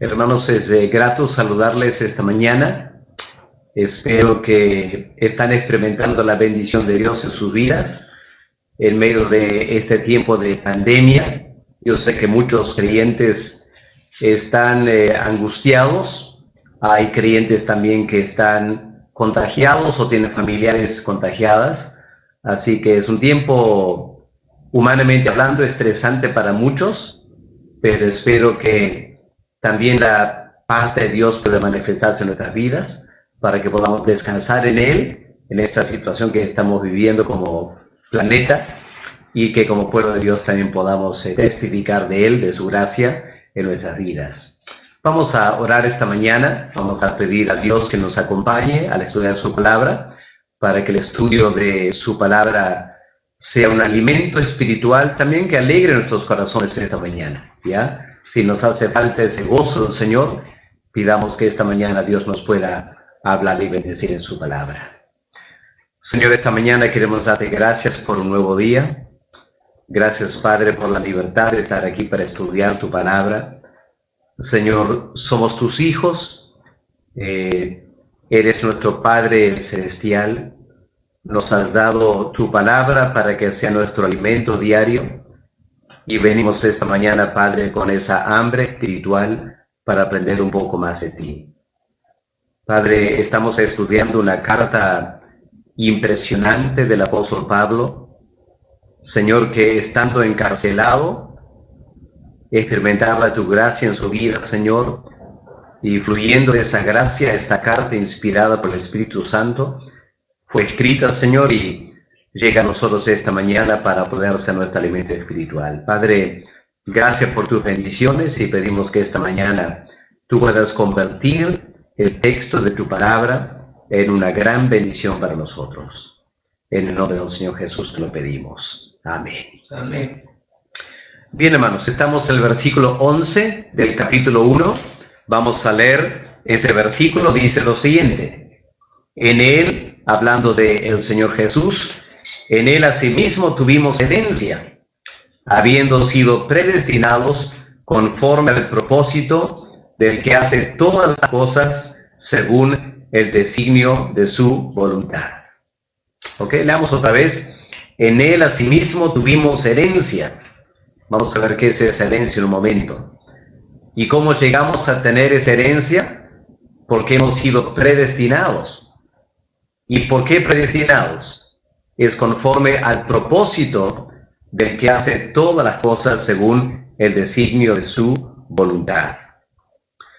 Hermanos, es grato saludarles esta mañana. Espero que están experimentando la bendición de Dios en sus vidas en medio de este tiempo de pandemia. Yo sé que muchos creyentes están angustiados. Hay creyentes también que están contagiados o tienen familiares contagiadas. Así que es un tiempo, humanamente hablando, estresante para muchos, pero espero que también la paz de Dios puede manifestarse en nuestras vidas para que podamos descansar en Él, en esta situación que estamos viviendo como planeta, y que como pueblo de Dios también podamos testificar de Él, de su gracia en nuestras vidas. Vamos a orar esta mañana, vamos a pedir a Dios que nos acompañe al estudiar su palabra, para que el estudio de su palabra sea un alimento espiritual también que alegre nuestros corazones esta mañana, ¿ya? Si nos hace falta ese gozo del Señor, pidamos que esta mañana Dios nos pueda hablar y bendecir en su palabra. Señor, esta mañana queremos darte gracias por un nuevo día. Gracias, Padre, por la libertad de estar aquí para estudiar tu palabra. Señor, somos tus hijos. Eres nuestro Padre celestial. Nos has dado tu palabra para que sea nuestro alimento diario. Y venimos esta mañana, Padre, con esa hambre espiritual para aprender un poco más de ti. Padre, estamos estudiando una carta impresionante del apóstol Pablo. Señor, que estando encarcelado, experimentaba tu gracia en su vida, Señor, y fluyendo de esa gracia, esta carta inspirada por el Espíritu Santo, fue escrita, Señor, y llega a nosotros esta mañana para poder ser nuestro alimento espiritual. Padre, gracias por tus bendiciones y pedimos que esta mañana tú puedas convertir el texto de tu palabra en una gran bendición para nosotros. En el nombre del Señor Jesús te lo pedimos. Amén. Amén. Bien, hermanos, estamos en el versículo 11 del capítulo 1. Vamos a leer ese versículo. Dice lo siguiente: en él, hablando del Señor Jesús, en él asimismo tuvimos herencia, habiendo sido predestinados conforme al propósito del que hace todas las cosas según el designio de su voluntad. Ok, leamos otra vez. En él asimismo tuvimos herencia. Vamos a ver qué es esa herencia en un momento. ¿Y cómo llegamos a tener esa herencia? Porque hemos sido predestinados. ¿Y por qué predestinados? Es conforme al propósito del que hace todas las cosas según el designio de su voluntad.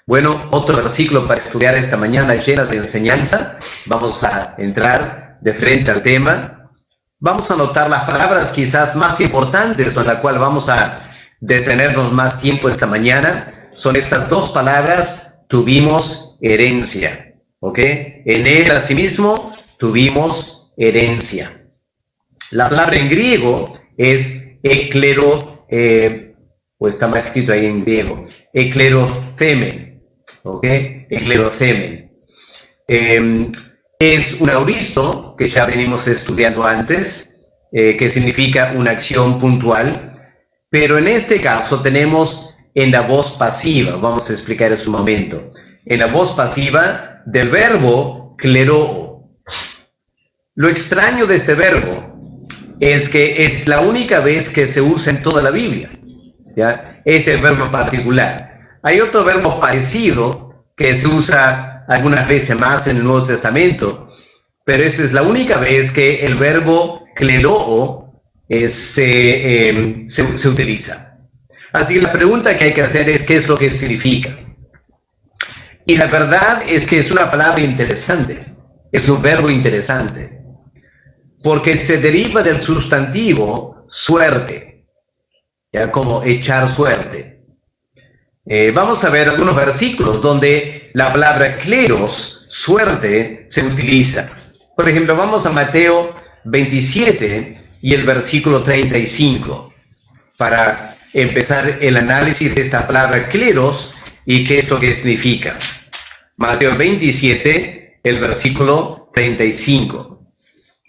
Bueno, otro versículo para estudiar esta mañana llena de enseñanza. Vamos a entrar de frente al tema. Vamos a notar las palabras quizás más importantes con las cuales vamos a detenernos más tiempo esta mañana. Son estas dos palabras: tuvimos herencia. ¿Ok? En él asimismo tuvimos herencia. La palabra en griego es eklero, o está mal escrito ahí en griego, eklerothemen, ¿ok? Eklerothemen. Es un auristo que ya venimos estudiando antes, que significa una acción puntual, pero en este caso tenemos en la voz pasiva, vamos a explicar en un momento, en la voz pasiva del verbo kleroo. Lo extraño de este verbo es que es la única vez que se usa en toda la Biblia, ¿ya? Este verbo en particular. Hay otro verbo parecido que se usa algunas veces más en el Nuevo Testamento, pero esta es la única vez que el verbo kleroo se utiliza. Así que la pregunta que hay que hacer es: ¿qué es lo que significa? Y la verdad es que es una palabra interesante, es un verbo interesante, porque se deriva del sustantivo suerte, ¿ya? Como echar suerte. Vamos a ver algunos versículos donde la palabra kleros, suerte, se utiliza. Por ejemplo, vamos a Mateo 27 y el versículo 35, para empezar el análisis de esta palabra kleros y qué es lo que significa. Mateo 27, el versículo 35.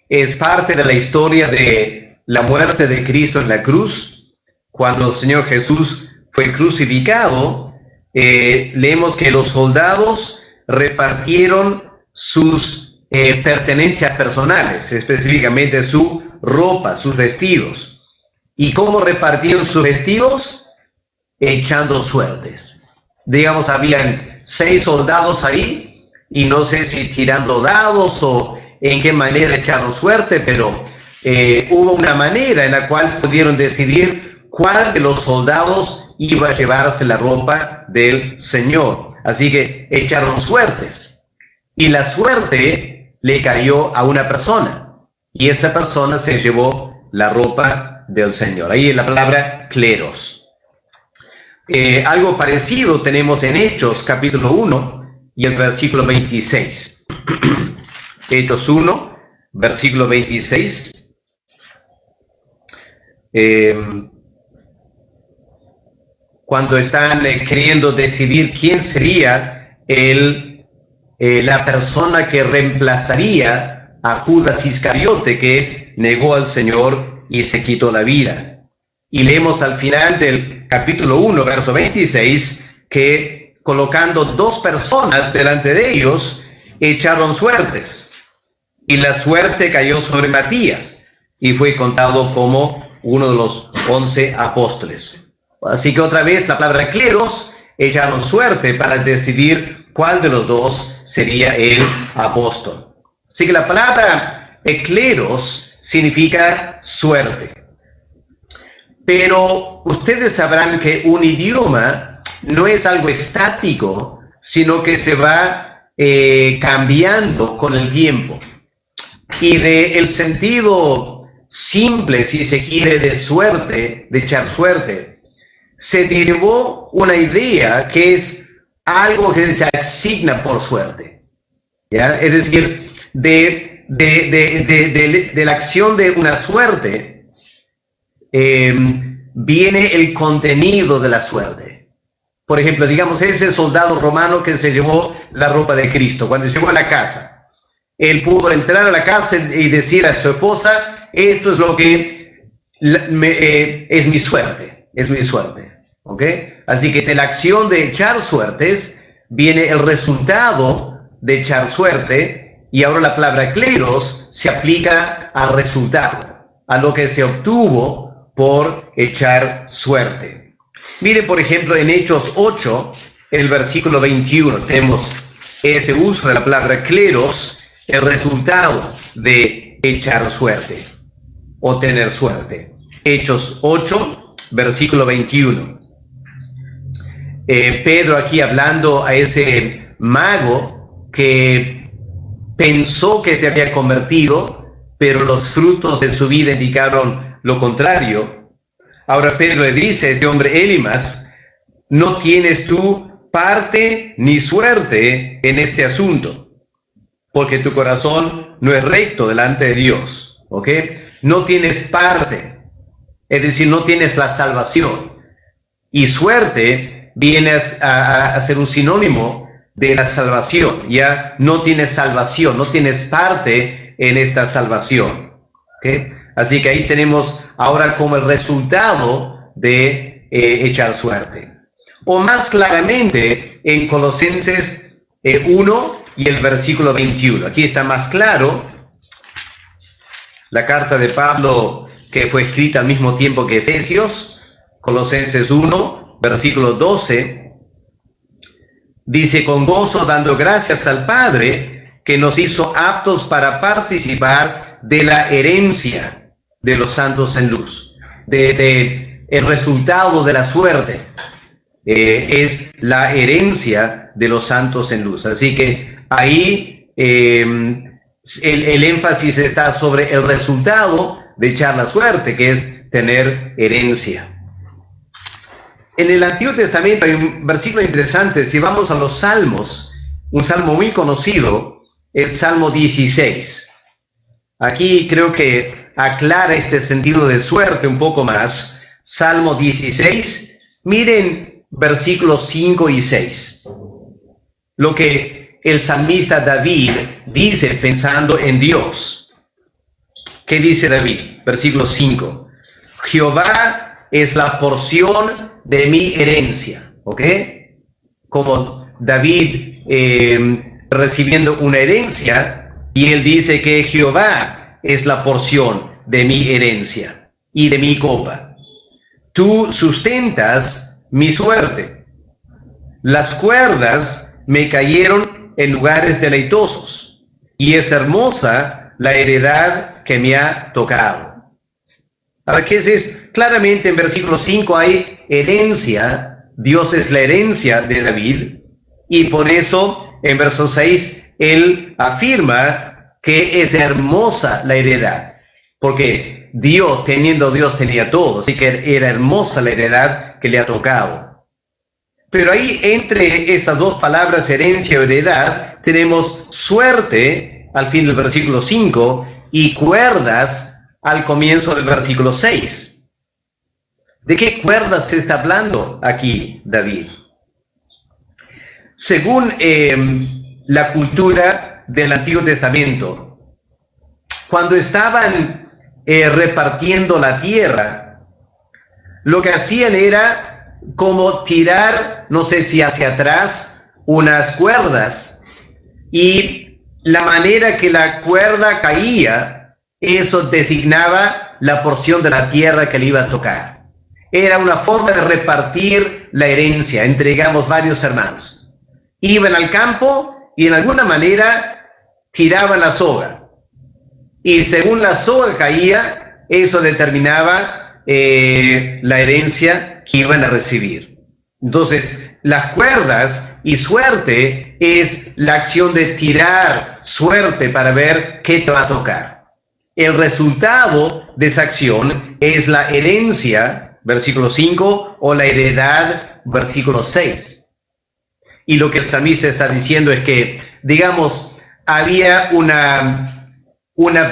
Es parte de la historia de la muerte de Cristo en la cruz. Cuando el Señor Jesús fue crucificado, leemos que los soldados repartieron sus pertenencias personales, específicamente su ropa, sus vestidos. ¿Y cómo repartieron sus vestidos? Echando suertes. Digamos, habían 6 soldados ahí, y no sé si tirando dados o en qué manera echaron suerte, pero hubo una manera en la cual pudieron decidir cuál de los soldados iba a llevarse la ropa del Señor. Así que echaron suertes, y la suerte le cayó a una persona, y esa persona se llevó la ropa del Señor. Ahí es la palabra cleros. Algo parecido tenemos en Hechos capítulo 1 y el versículo 26. Hechos 1, versículo 26. Cuando están queriendo decidir quién sería la persona que reemplazaría a Judas Iscariote, que negó al Señor y se quitó la vida. Y leemos al final del capítulo 1, verso 26, que colocando 2 personas delante de ellos, echaron suertes. Y la suerte cayó sobre Matías, y fue contado como uno de los 11 apóstoles. Así que otra vez la palabra cleros, echaron suerte para decidir cuál de los 2 sería el apóstol. Así que la palabra cleros significa suerte. Pero ustedes sabrán que un idioma no es algo estático, sino que se va cambiando con el tiempo. Y del sentido simple, si se quiere, de suerte, de echar suerte, se derivó una idea que es algo que se asigna por suerte, ¿ya? Es decir, de la acción de una suerte, viene el contenido de la suerte. Por ejemplo, digamos, ese soldado romano que se llevó la ropa de Cristo, cuando llegó a la casa, él pudo entrar a la casa y decir a su esposa: esto es lo que es mi suerte, ¿ok? Así que de la acción de echar suertes viene el resultado de echar suerte, y ahora la palabra cleros se aplica al resultado, a lo que se obtuvo por echar suerte. Mire, por ejemplo, en Hechos 8, en el versículo 21, tenemos ese uso de la palabra cleros, el resultado de echar suerte o tener suerte. Hechos 8, versículo 21. Pedro aquí hablando a ese mago que pensó que se había convertido, pero los frutos de su vida indicaron lo contrario. Ahora Pedro le dice a este hombre: Elimas, no tienes tú parte ni suerte en este asunto, porque tu corazón no es recto delante de Dios, ¿ok? No tienes parte, es decir, no tienes la salvación. Y suerte viene a ser un sinónimo de la salvación. Ya no tienes salvación, no tienes parte en esta salvación, ¿ok? Así que ahí tenemos ahora como el resultado de echar suerte. O más claramente en Colosenses 1 y el versículo 21. Aquí está más claro la carta de Pablo, que fue escrita al mismo tiempo que Efesios. Colosenses 1, versículo 12. Dice: con gozo dando gracias al Padre, que nos hizo aptos para participar de la herencia de los santos en luz. El resultado de la suerte es la herencia de los santos en luz. Así que ahí el énfasis está sobre el resultado de echar la suerte, que es tener herencia. En el Antiguo Testamento hay un versículo interesante. Si vamos a los Salmos, un salmo muy conocido, el Salmo 16. Aquí creo que aclara este sentido de suerte un poco más. Salmo 16, miren versículos 5 y 6. Lo que el salmista David dice pensando en Dios. ¿Qué dice David? Versículo 5. Jehová es la porción de mi herencia, ¿ok? como David recibiendo una herencia, y él dice que Jehová es la porción de mi herencia y de mi copa. Tú sustentas mi suerte. Las cuerdas me cayeron en lugares deleitosos, y es hermosa la heredad que me ha tocado. Ahora, ¿qué es esto? Claramente en versículo 5 hay herencia. Dios es la herencia de David, y por eso en verso 6 él afirma que es hermosa la heredad, porque Dios, teniendo Dios, tenía todo, así que era hermosa la heredad que le ha tocado. Pero ahí, entre esas dos palabras, herencia o heredad, tenemos suerte al fin del versículo 5 y cuerdas al comienzo del versículo 6. ¿De qué cuerdas se está hablando aquí David? Según la cultura del Antiguo Testamento, cuando estaban repartiendo la tierra, lo que hacían era como tirar, no sé si hacia atrás, unas cuerdas, y la manera que la cuerda caía, eso designaba la porción de la tierra que le iba a tocar. Era una forma de repartir la herencia, entregamos varios hermanos. Iban al campo y en alguna manera tiraban la soga. Y según la soga caía, eso determinaba la herencia que iban a recibir. Entonces, las cuerdas y suerte es la acción de tirar suerte para ver qué te va a tocar. El resultado de esa acción es la herencia, versículo 5, o la heredad, versículo 6. Y lo que el salmista está diciendo es que, digamos, había una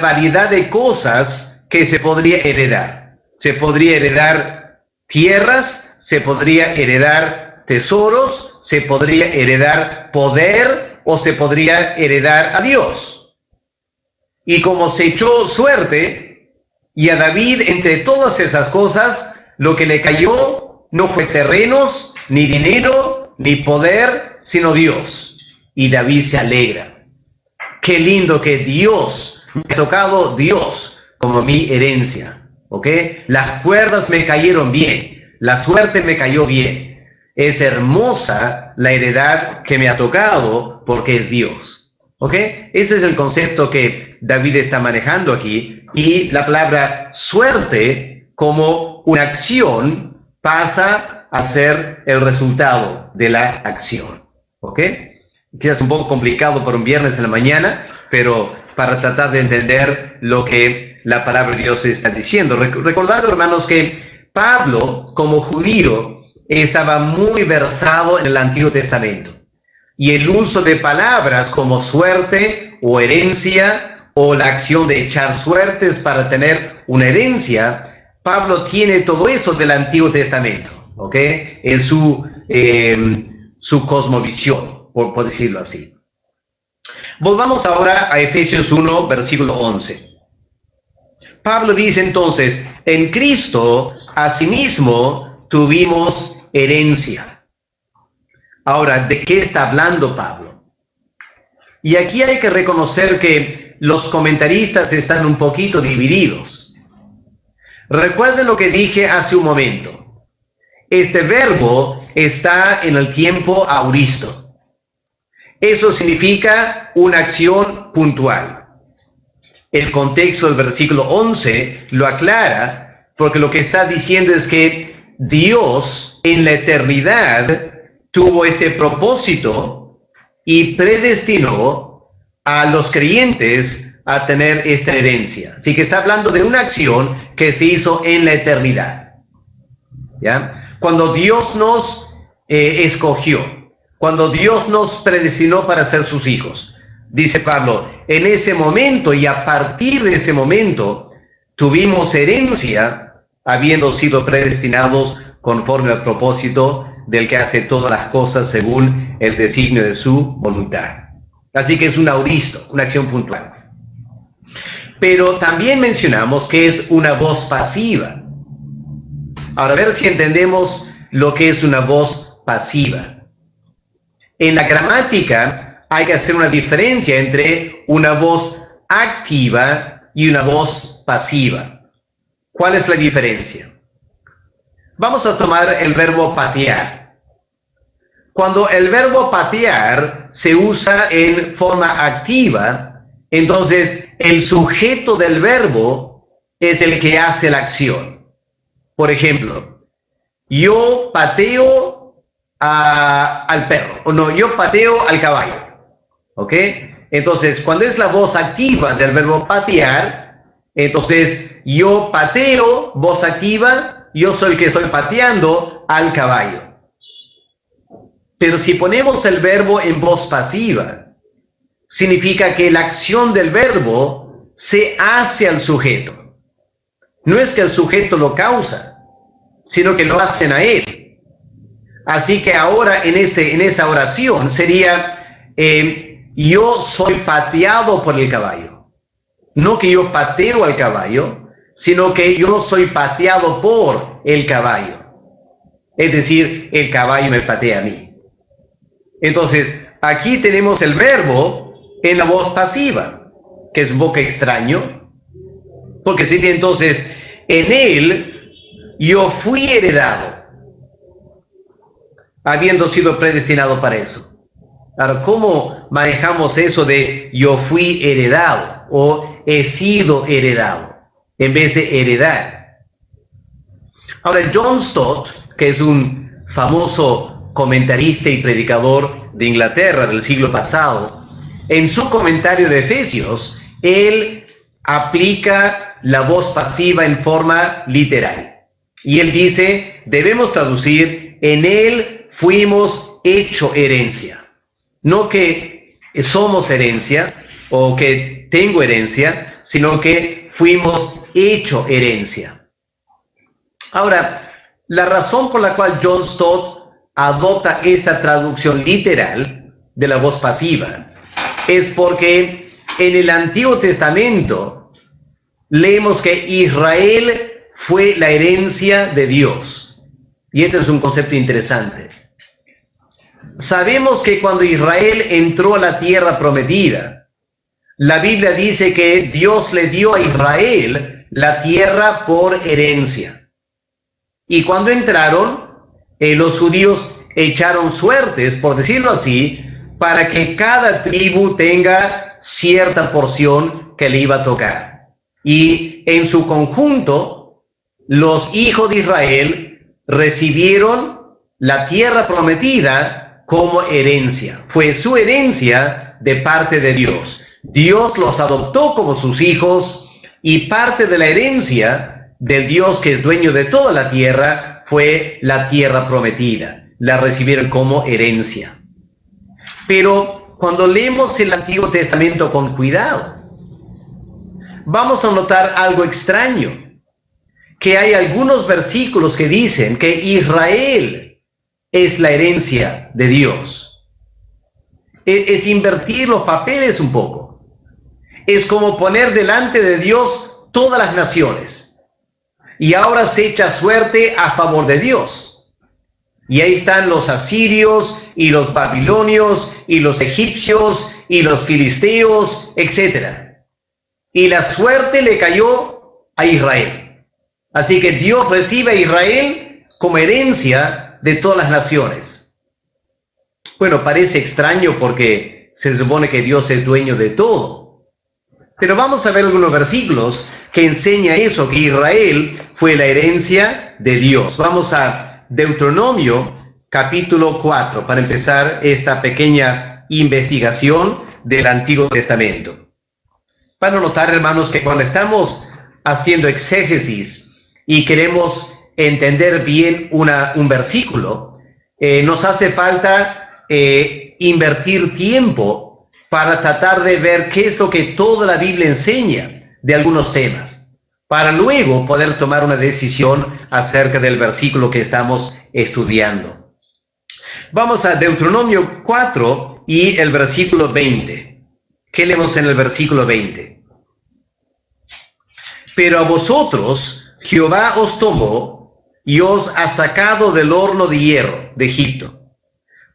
variedad de cosas que se podría heredar. Se podría heredar tierras, se podría heredar tesoros, se podría heredar poder o se podría heredar a Dios. Y como se echó suerte, y a David entre todas esas cosas, lo que le cayó no fue terrenos, ni dinero, ni poder, sino Dios. Y David se alegra. Qué lindo que Dios, me ha tocado Dios como mi herencia. ¿Ok? Las cuerdas me cayeron bien, la suerte me cayó bien. Es hermosa la heredad que me ha tocado porque es Dios. ¿Ok? Ese es el concepto que David está manejando aquí. Y la palabra suerte como una acción pasa a ser el resultado de la acción. ¿Ok? Quizás un poco complicado por un viernes en la mañana, pero para tratar de entender lo que la palabra de Dios está diciendo. Recordad, hermanos, que Pablo, como judío, estaba muy versado en el Antiguo Testamento. Y el uso de palabras como suerte o herencia o la acción de echar suertes para tener una herencia, Pablo tiene todo eso del Antiguo Testamento, ¿ok? En su cosmovisión, por decirlo así. Volvamos ahora a Efesios 1, versículo 11. Pablo dice entonces, en Cristo, asimismo, tuvimos herencia. Ahora, ¿de qué está hablando Pablo? Y aquí hay que reconocer que los comentaristas están un poquito divididos. Recuerden lo que dije hace un momento. Este verbo está en el tiempo auristo. Eso significa una acción puntual. El contexto del versículo 11 lo aclara, porque lo que está diciendo es que Dios en la eternidad tuvo este propósito y predestinó a los creyentes a tener esta herencia. Así que está hablando de una acción que se hizo en la eternidad. ¿Ya? Cuando Dios nos escogió, cuando Dios nos predestinó para ser sus hijos, dice Pablo, en ese momento y a partir de ese momento tuvimos herencia, habiendo sido predestinados conforme al propósito del que hace todas las cosas según el designio de su voluntad. Así que es un auristo, una acción puntual. Pero también mencionamos que es una voz pasiva. Ahora, a ver si entendemos lo que es una voz pasiva. En la gramática hay que hacer una diferencia entre una voz activa y una voz pasiva. ¿Cuál es la diferencia? Vamos a tomar el verbo patear. Cuando el verbo patear se usa en forma activa, entonces el sujeto del verbo es el que hace la acción. Por ejemplo, yo pateo al perro, o no, yo pateo al caballo. ¿Ok? Entonces, cuando es la voz activa del verbo patear, entonces yo pateo, voz activa, yo soy el que estoy pateando al caballo. Pero si ponemos el verbo en voz pasiva, significa que la acción del verbo se hace al sujeto. No es que el sujeto lo causa, sino que lo hacen a él. Así que ahora en esa oración sería, yo soy pateado por el caballo. No que yo pateo al caballo, sino que yo soy pateado por el caballo. Es decir, el caballo me patea a mí. Entonces, aquí tenemos el verbo en la voz pasiva, que es un poco extraño, porque sería entonces, en él yo fui heredado, habiendo sido predestinado para eso. Ahora, ¿cómo manejamos eso de yo fui heredado o he sido heredado en vez de heredar? Ahora, John Stott, que es un famoso comentarista y predicador de Inglaterra del siglo pasado, en su comentario de Efesios, él aplica la voz pasiva en forma literal. Y él dice, debemos traducir, en él fuimos hecho herencia. No que somos herencia o que tengo herencia, sino que fuimos hecho herencia. Ahora, la razón por la cual John Stott adopta esa traducción literal de la voz pasiva es porque en el Antiguo Testamento leemos que Israel fue la herencia de Dios. Y este es un concepto interesante. Sabemos que cuando Israel entró a la tierra prometida, la Biblia dice que Dios le dio a Israel la tierra por herencia. Y cuando entraron, los judíos echaron suertes, por decirlo así, para que cada tribu tenga cierta porción que le iba a tocar. Y en su conjunto, los hijos de Israel recibieron la tierra prometida como herencia. Fue su herencia de parte de Dios. Dios los adoptó como sus hijos y parte de la herencia del Dios que es dueño de toda la tierra fue la tierra prometida. La recibieron como herencia. Pero cuando leemos el Antiguo Testamento con cuidado, vamos a notar algo extraño, que hay algunos versículos que dicen que Israel es la herencia de Dios. Es invertir los papeles un poco. Es como poner delante de Dios todas las naciones. Y ahora se echa suerte a favor de Dios. Y ahí están los asirios, y los babilonios, y los egipcios, y los filisteos, etc. Y la suerte le cayó a Israel. Así que Dios recibe a Israel como herencia de todas las naciones. Bueno, parece extraño porque se supone que Dios es dueño de todo. Pero vamos a ver algunos versículos que enseña eso, que Israel fue la herencia de Dios. Vamos a Deuteronomio capítulo 4 para empezar esta pequeña investigación del Antiguo Testamento. Van a notar, hermanos, que cuando estamos haciendo exégesis y queremos entender bien un versículo, nos hace falta invertir tiempo para tratar de ver qué es lo que toda la Biblia enseña de algunos temas, para luego poder tomar una decisión acerca del versículo que estamos estudiando. Vamos a Deuteronomio 4 y el versículo 20. ¿Qué leemos en el versículo 20? Pero a vosotros Jehová os tomó y os ha sacado del horno de hierro de Egipto,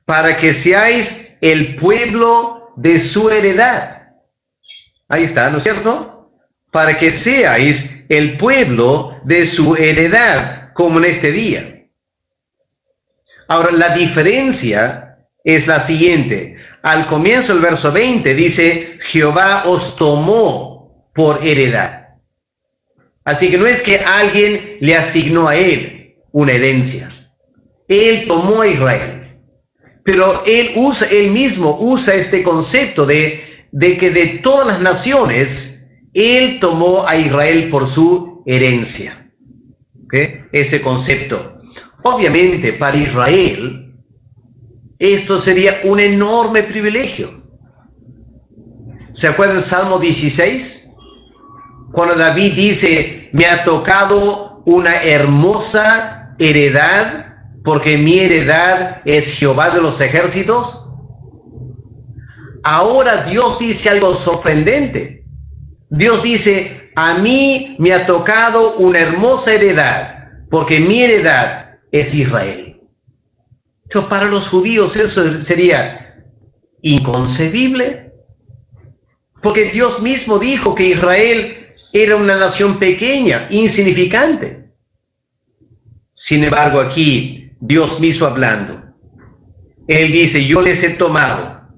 para que seáis el pueblo de su heredad. Ahí está, ¿no es cierto? Para que seáis el pueblo de su heredad, como en este día. Ahora, la diferencia es la siguiente. Al comienzo del verso 20 dice, Jehová os tomó por heredad. Así que no es que alguien le asignó a él una herencia. Él tomó a Israel. Pero él mismo usa este concepto de que de todas las naciones, él tomó a Israel por su herencia. ¿Okay? Ese concepto. Obviamente, para Israel, esto sería un enorme privilegio. ¿Se acuerdan del Salmo 16? Cuando David dice, me ha tocado una hermosa heredad, porque mi heredad es Jehová de los ejércitos. Ahora Dios dice algo sorprendente. Dios dice, a mí me ha tocado una hermosa heredad, porque mi heredad es Israel. Entonces, para los judíos eso sería inconcebible, porque Dios mismo dijo que Israel era una nación pequeña, insignificante. Sin embargo, aquí Dios mismo hablando, Él dice, yo les he tomado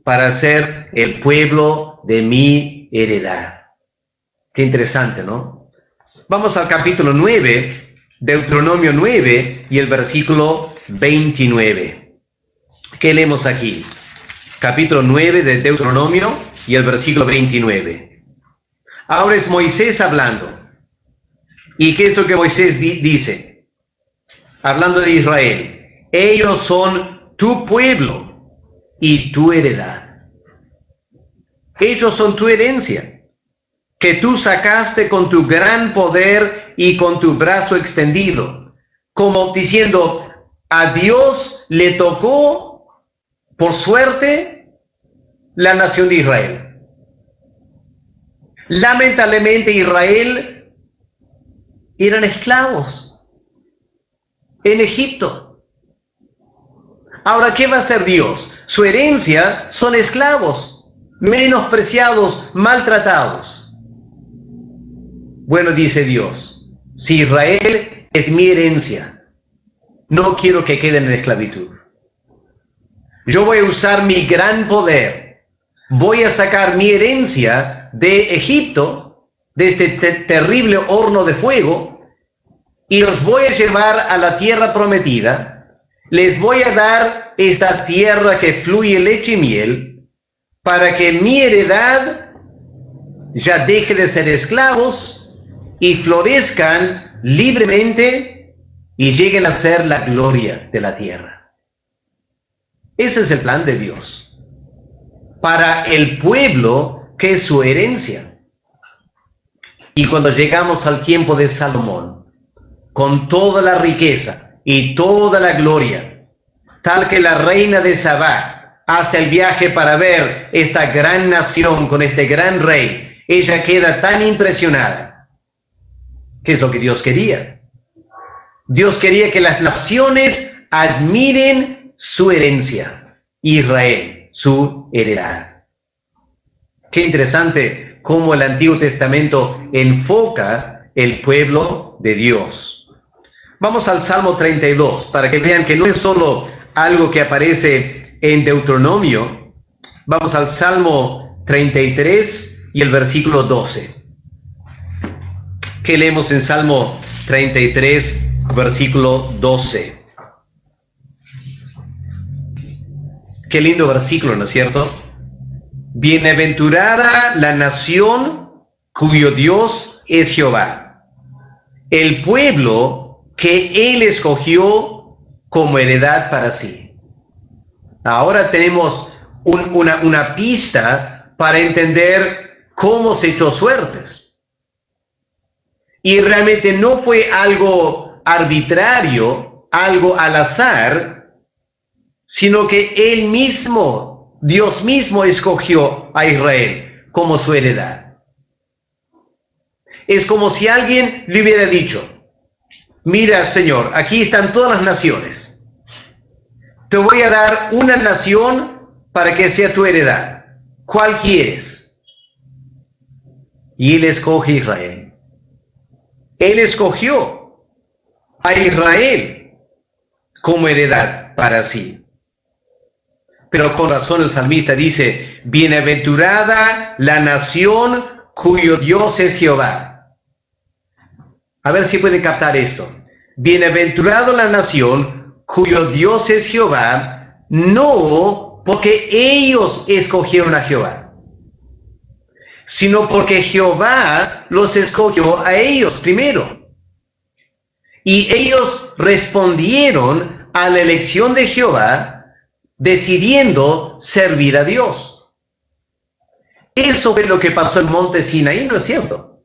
para ser el pueblo de mi heredad. Qué interesante, ¿no? Vamos al capítulo 9, Deuteronomio 9 y el versículo 29. ¿Qué leemos aquí? Capítulo 9 de Deuteronomio y el versículo 29. Ahora es Moisés hablando. ¿Y qué es lo que Moisés dice? Hablando de Israel. Ellos son tu pueblo y tu heredad. Ellos son tu herencia, que tú sacaste con tu gran poder y con tu brazo extendido, como diciendo, a Dios le tocó por suerte la nación de Israel. Lamentablemente Israel eran esclavos en Egipto. Ahora, ¿qué va a hacer Dios? Su herencia son esclavos, menospreciados, maltratados. Bueno, dice Dios, si Israel es mi herencia, no quiero que queden en esclavitud. Yo voy a usar mi gran poder. Voy a sacar mi herencia de Egipto, de este terrible horno de fuego, y los voy a llevar a la tierra prometida. Les voy a dar esta tierra que fluye leche y miel, para que mi heredad ya deje de ser esclavos y florezcan libremente y lleguen a ser la gloria de la tierra. Ese es el plan de Dios para el pueblo que es su herencia. Y cuando llegamos al tiempo de Salomón, con toda la riqueza y toda la gloria, tal que la reina de Sabá hace el viaje para ver esta gran nación con este gran rey, ella queda tan impresionada. ¿Qué es lo que Dios quería? Dios quería que las naciones admiren su herencia, Israel, su heredad. Qué interesante cómo el Antiguo Testamento enfoca el pueblo de Dios. Vamos al Salmo 32, para que vean que no es solo algo que aparece en Deuteronomio. Vamos al Salmo 33 y el versículo 12. ¿Qué leemos en Salmo 33, versículo 12? Qué lindo versículo, ¿no es cierto? Bienaventurada la nación cuyo Dios es Jehová, el pueblo que Él escogió como heredad para sí. Ahora tenemos una pista para entender cómo se echó suertes. Y realmente no fue algo arbitrario, algo al azar, sino que Él mismo, Dios mismo escogió a Israel como su heredad. Es como si alguien le hubiera dicho, mira, Señor, aquí están todas las naciones. te voy a dar una nación para que sea tu heredad. ¿Cuál quieres? Y él escoge Israel. Él escogió a Israel como heredad para sí. Pero con razón el salmista dice, bienaventurada la nación cuyo Dios es Jehová. A ver si pueden captar esto. Bienaventurado la nación cuyo Dios es Jehová, no porque ellos escogieron a Jehová, sino porque Jehová los escogió a ellos primero. Y ellos respondieron a la elección de Jehová, decidiendo servir a Dios. Eso fue lo que pasó en Monte Sinaí, ¿no es cierto?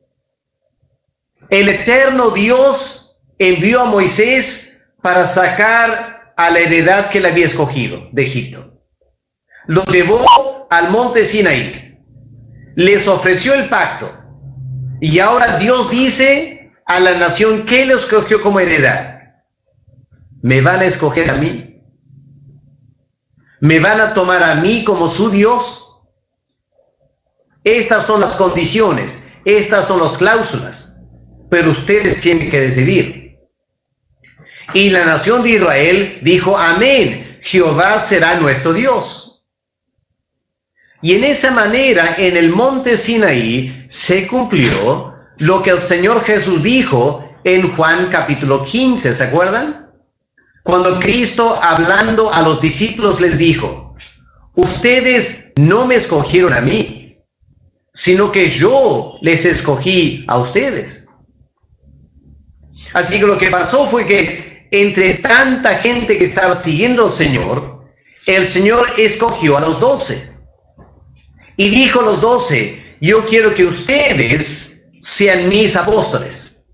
El eterno Dios envió a Moisés para sacar a la heredad que él había escogido de Egipto. Los llevó al Monte Sinaí. Les ofreció el pacto. Y ahora Dios dice a la nación que él escogió como heredad: ¿me van a escoger a mí? ¿Me van a tomar a mí como su Dios? Estas son las condiciones, estas son las cláusulas, pero ustedes tienen que decidir. Y la nación de Israel dijo: amén, Jehová será nuestro Dios. Y en esa manera, en el monte Sinaí, se cumplió lo que el Señor Jesús dijo en Juan capítulo 15, ¿se acuerdan? Cuando Cristo, hablando a los discípulos, les dijo: ustedes no me escogieron a mí, sino que yo les escogí a ustedes. Así que lo que pasó fue que entre tanta gente que estaba siguiendo al Señor, el Señor escogió a los 12. Y dijo a los 12: yo quiero que ustedes sean mis apóstoles.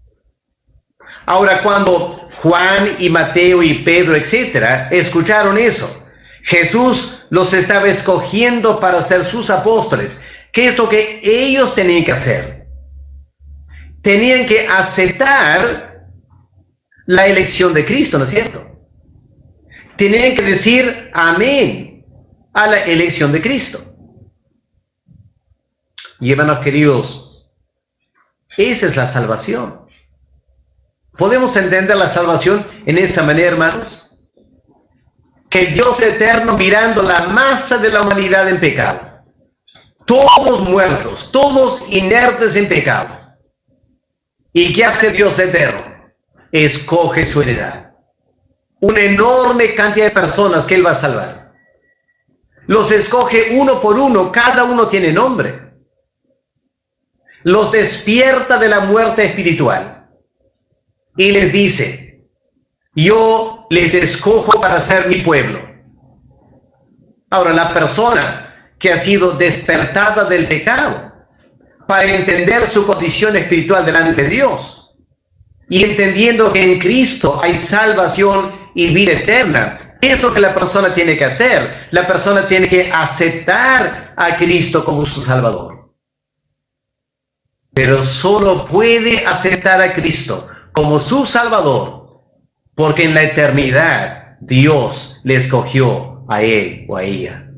Ahora, cuando Juan y Mateo y Pedro, etcétera, escucharon eso, Jesús los estaba escogiendo para ser sus apóstoles. ¿Qué es lo que ellos tenían que hacer? Tenían que aceptar la elección de Cristo, ¿no es cierto? Tenían que decir amén a la elección de Cristo. Y hermanos queridos, esa es la salvación. ¿Podemos entender la salvación en esa manera, hermanos? Que Dios eterno, mirando la masa de la humanidad en pecado, todos muertos, todos inertes en pecado. ¿Y qué hace Dios eterno? Escoge su heredad. Una enorme cantidad de personas que Él va a salvar. Los escoge uno por uno, cada uno tiene nombre. Los despierta de la muerte espiritual. Y les dice: yo les escojo para ser mi pueblo. Ahora, la persona que ha sido despertada del pecado, para entender su condición espiritual delante de Dios, y entendiendo que en Cristo hay salvación y vida eterna, ¿qué es lo que la persona tiene que hacer? La persona tiene que aceptar a Cristo como su Salvador. Pero solo puede aceptar a Cristo como su Salvador porque en la eternidad Dios le escogió a él o a ella.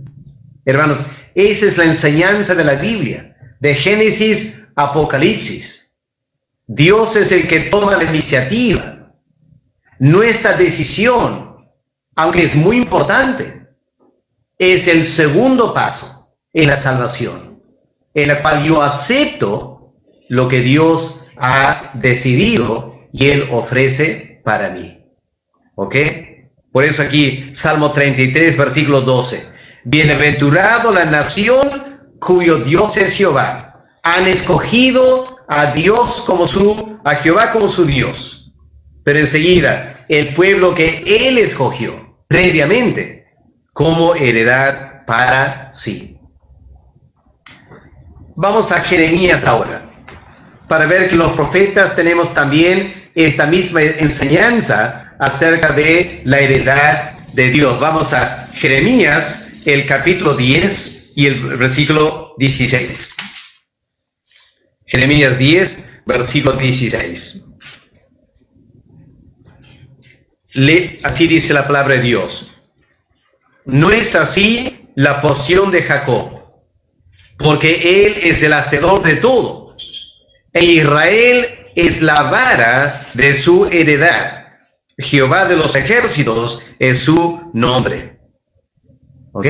Hermanos, esa es la enseñanza de la Biblia, de Génesis a Apocalipsis. Dios es el que toma la iniciativa. Nuestra decisión, aunque es muy importante, es el segundo paso en la salvación, en la cual yo acepto lo que Dios ha decidido y Él ofrece para mí. ¿Ok? Por eso aquí, Salmo 33, versículo 12. Bienaventurado la nación cuyo Dios es Jehová. Han escogido a Jehová como su Dios. Pero enseguida, el pueblo que Él escogió previamente como heredad para sí. Vamos a Jeremías ahora, para ver que los profetas tenemos también esta misma enseñanza acerca de la heredad de Dios. Vamos a Jeremías, el capítulo 10 y el versículo 16. Jeremías 10, versículo 16. Así dice la palabra de Dios: no es así la porción de Jacob, porque él es el hacedor de todo, e Israel es la vara de su heredad. Jehová de los ejércitos es su nombre. ¿Ok?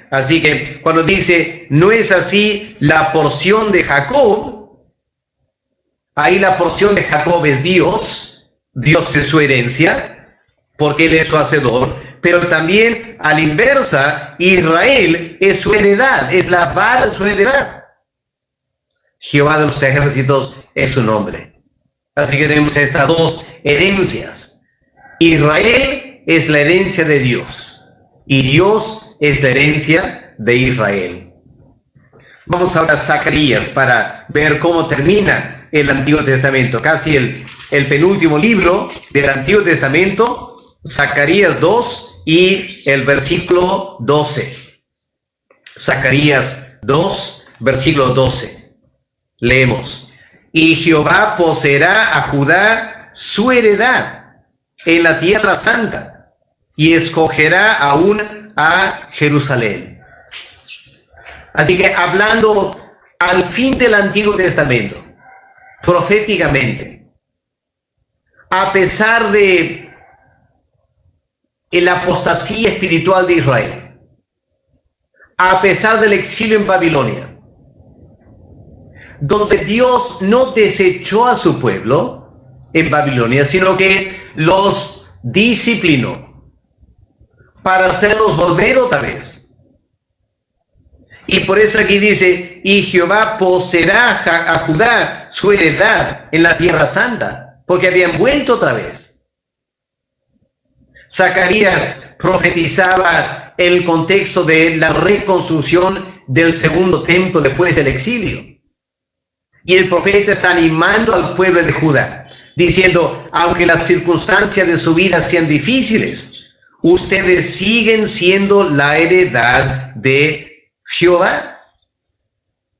Así que cuando dice, no es así la porción de Jacob, ahí la porción de Jacob es Dios, Dios es su herencia, porque él es su hacedor, pero también a la inversa, Israel es su heredad, es la vara de su heredad. Jehová de los ejércitos es su nombre. Así que tenemos estas dos herencias. Israel es la herencia de Dios y Dios es la herencia de Israel. Vamos ahora a Zacarías para ver cómo termina el Antiguo Testamento, casi el penúltimo libro del Antiguo Testamento, Zacarías 2 y el versículo 12. Zacarías 2, versículo 12. Leemos: y Jehová poseerá a Judá su heredad en la tierra santa, y escogerá aún a Jerusalén. Así que hablando al fin del Antiguo Testamento, proféticamente, a pesar de la apostasía espiritual de Israel, a pesar del exilio en Babilonia, donde Dios no desechó a su pueblo en Babilonia, sino que los disciplinó para hacerlos volver otra vez. Y por eso aquí dice, y Jehová poseerá a Judá su heredad en la tierra santa, porque habían vuelto otra vez. Zacarías profetizaba el contexto de la reconstrucción del segundo templo después del exilio. Y el profeta está animando al pueblo de Judá, diciendo, aunque las circunstancias de su vida sean difíciles, ustedes siguen siendo la heredad de Jehová.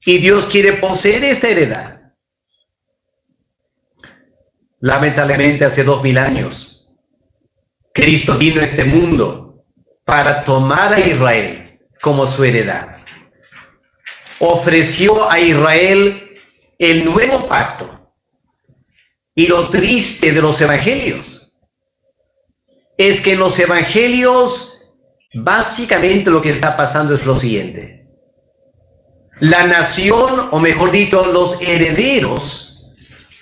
Y Dios quiere poseer esta heredad. Lamentablemente, hace 2000 años, Cristo vino a este mundo para tomar a Israel como su heredad. Ofreció a Israel el nuevo pacto. Y lo triste de los evangelios es que en los evangelios básicamente lo que está pasando es lo siguiente: la nación, o mejor dicho, los herederos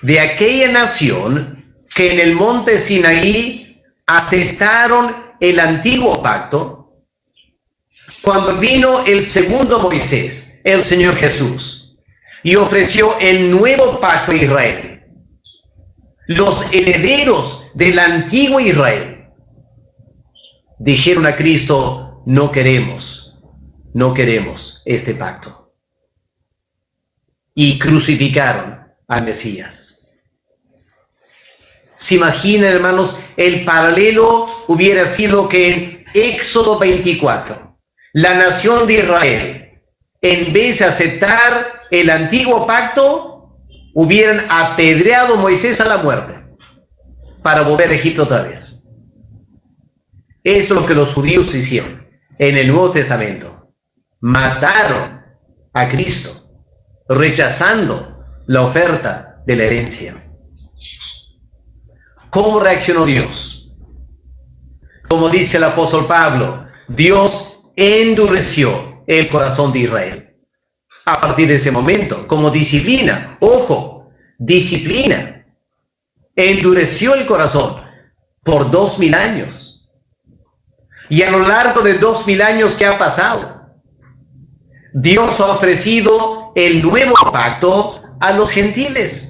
de aquella nación que en el monte Sinaí aceptaron el antiguo pacto, cuando vino el segundo Moisés, el Señor Jesús, y ofreció el nuevo pacto a Israel, los herederos del antiguo Israel dijeron a Cristo, no queremos este pacto. Y crucificaron al Mesías. ¿Se imaginan, hermanos? El paralelo hubiera sido que en Éxodo 24, la nación de Israel, en vez de aceptar el antiguo pacto, hubieran apedreado a Moisés a la muerte para volver a Egipto otra vez. Eso es lo que los judíos hicieron en el Nuevo Testamento. Mataron a Cristo, rechazando la oferta de la herencia. ¿Cómo reaccionó Dios? Como dice el apóstol Pablo, Dios endureció el corazón de Israel. A partir de ese momento, como disciplina, ojo, disciplina, endureció el corazón por 2000 años. Y a lo largo de 2000 años que ha pasado, Dios ha ofrecido el nuevo pacto a los gentiles.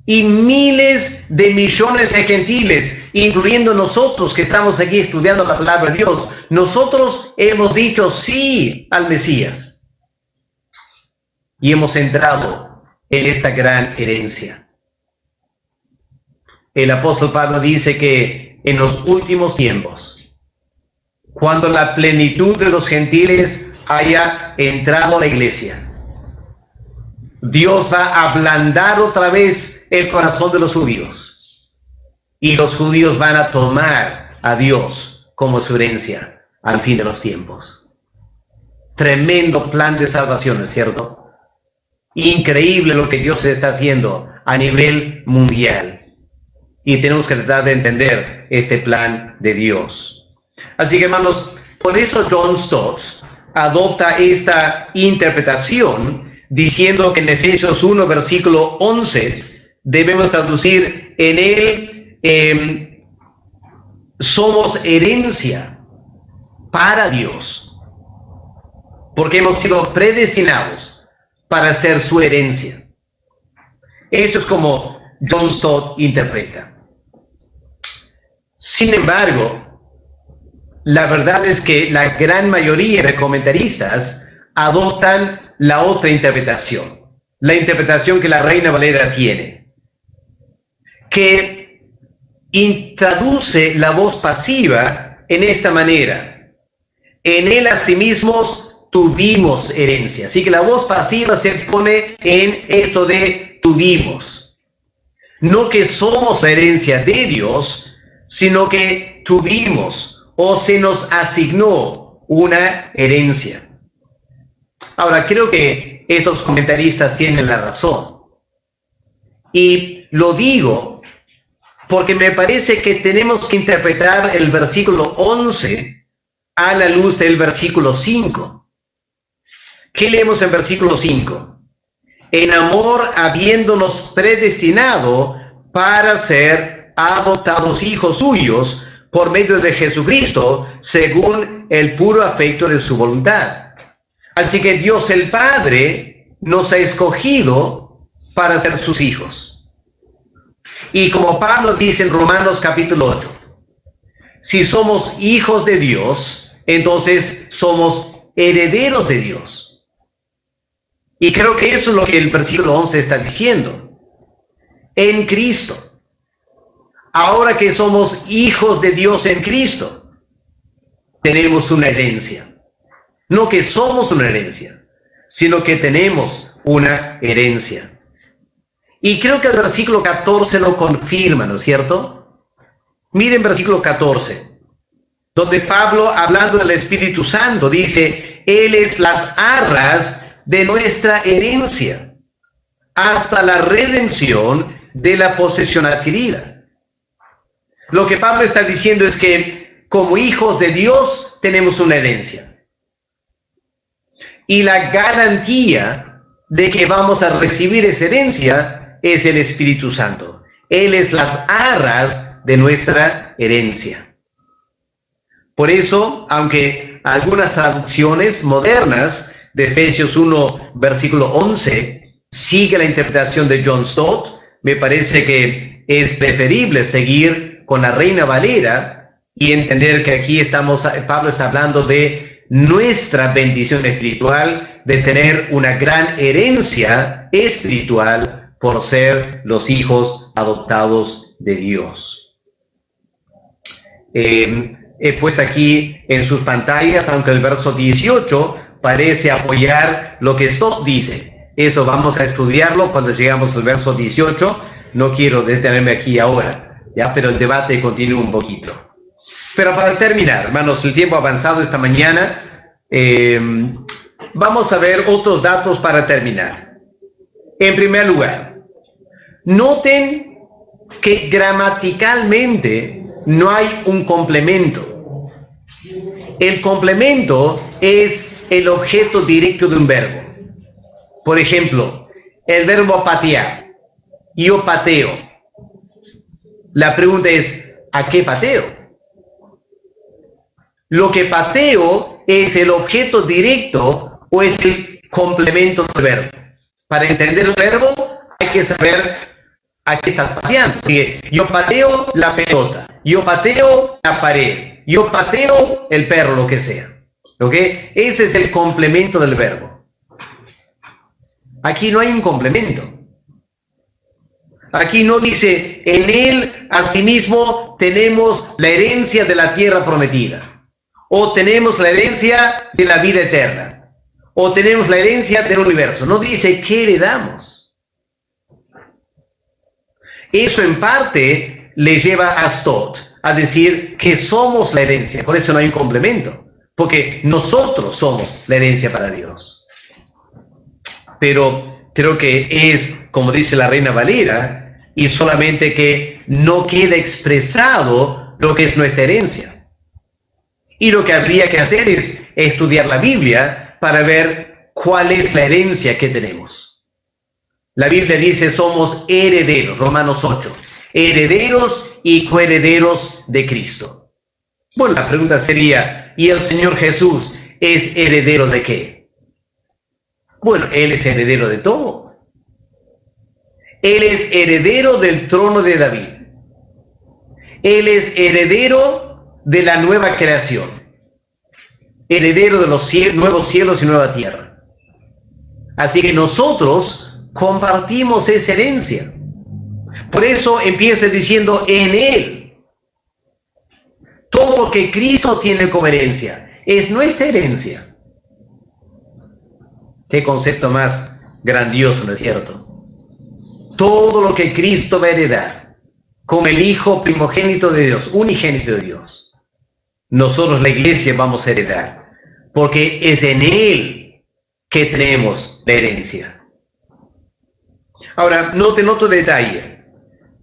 Y miles de millones de gentiles, incluyendo nosotros que estamos aquí estudiando la palabra de Dios, nosotros hemos dicho sí al Mesías. Y hemos entrado en esta gran herencia. El apóstol Pablo dice que en los últimos tiempos, cuando la plenitud de los gentiles haya entrado a la iglesia, Dios va a ablandar otra vez el corazón de los judíos. Y los judíos van a tomar a Dios como su herencia. al fin de los tiempos. Tremendo plan de salvación, ¿no es cierto? Increíble lo que Dios está haciendo a nivel mundial. Y tenemos que tratar de entender este plan de Dios. Así que, hermanos, por eso John Stott adopta esta interpretación diciendo que en Efesios 1, versículo 11, debemos traducir: en él somos herencia para Dios, porque hemos sido predestinados para ser su herencia. Eso es como John Stott interpreta. Sin embargo, la verdad es que la gran mayoría de comentaristas adoptan la otra interpretación, la interpretación que la Reina Valera tiene, que traduce la voz pasiva en esta manera: en él asimismo tuvimos herencia. Así que la voz pasiva se pone en esto de tuvimos. No que somos la herencia de Dios, sino que tuvimos o se nos asignó una herencia. Ahora, creo que estos comentaristas tienen la razón. Y lo digo porque me parece que tenemos que interpretar el versículo 11 a la luz del versículo 5. ¿Qué leemos en versículo 5? En amor, habiéndonos predestinado para ser adoptados hijos suyos por medio de Jesucristo, según el puro afecto de su voluntad. Así que Dios el Padre nos ha escogido para ser sus hijos. Y como Pablo dice en Romanos capítulo 8, si somos hijos de Dios, entonces somos herederos de Dios. Y creo que eso es lo que el versículo 11 está diciendo. En Cristo. Ahora que somos hijos de Dios en Cristo, tenemos una herencia. No que somos una herencia, sino que tenemos una herencia. Y creo que el versículo 14 lo confirma, ¿no es cierto? Miren versículo 14, donde Pablo, hablando del Espíritu Santo, dice: Él es las arras de nuestra herencia, hasta la redención de la posesión adquirida. Lo que Pablo está diciendo es que como hijos de Dios tenemos una herencia. Y la garantía de que vamos a recibir esa herencia es el Espíritu Santo. Él es las arras de nuestra herencia. Por eso, aunque algunas traducciones modernas de Efesios 1, versículo 11, sigue la interpretación de John Stott, me parece que es preferible seguir con la Reina Valera y entender que aquí Pablo está hablando de nuestra bendición espiritual, de tener una gran herencia espiritual por ser los hijos adoptados de Dios. He puesto aquí en sus pantallas, aunque el verso 18 parece apoyar lo que Stott dice. Eso vamos a estudiarlo cuando llegamos al verso 18. No quiero detenerme aquí ahora. Ya, pero el debate continúa un poquito. Pero para terminar, hermanos, el tiempo ha avanzado esta mañana. Vamos a ver otros datos para terminar. En primer lugar, noten que gramaticalmente no hay un complemento. El complemento es el objeto directo de un verbo. Por ejemplo, el verbo patear. Yo pateo. La pregunta es, ¿a qué pateo? Lo que pateo es el objeto directo o es el complemento del verbo. Para entender el verbo hay que saber a qué estás pateando. Así que yo pateo la pelota, yo pateo la pared, yo pateo el perro, lo que sea. ¿Ok? Ese es el complemento del verbo. Aquí no hay un complemento. Aquí no dice, en él asimismo tenemos la herencia de la tierra prometida, o tenemos la herencia de la vida eterna, o tenemos la herencia del universo. No dice qué heredamos. Eso en parte le lleva a Stott a decir que somos la herencia, por eso no hay un complemento. porque nosotros somos la herencia para Dios. Pero creo que es, como dice la Reina Valera, y solamente que no queda expresado lo que es nuestra herencia. Y lo que habría que hacer es estudiar la Biblia para ver cuál es la herencia que tenemos. La Biblia dice somos herederos, Romanos 8, herederos y coherederos de Cristo. Bueno, la pregunta sería, ¿y el Señor Jesús es heredero de qué? Bueno, Él es heredero de todo. Él es heredero del trono de David. Él es heredero de la nueva creación. Heredero de los nuevos cielos y nueva tierra. Así que nosotros compartimos esa herencia. Por eso empieza diciendo en Él. Todo lo que Cristo tiene como herencia es nuestra herencia. Qué concepto más grandioso, ¿no es cierto? Todo lo que Cristo va a heredar, como el Hijo primogénito de Dios, unigénito de Dios, nosotros la iglesia vamos a heredar, porque es en Él que tenemos la herencia. Ahora, noten otro detalle.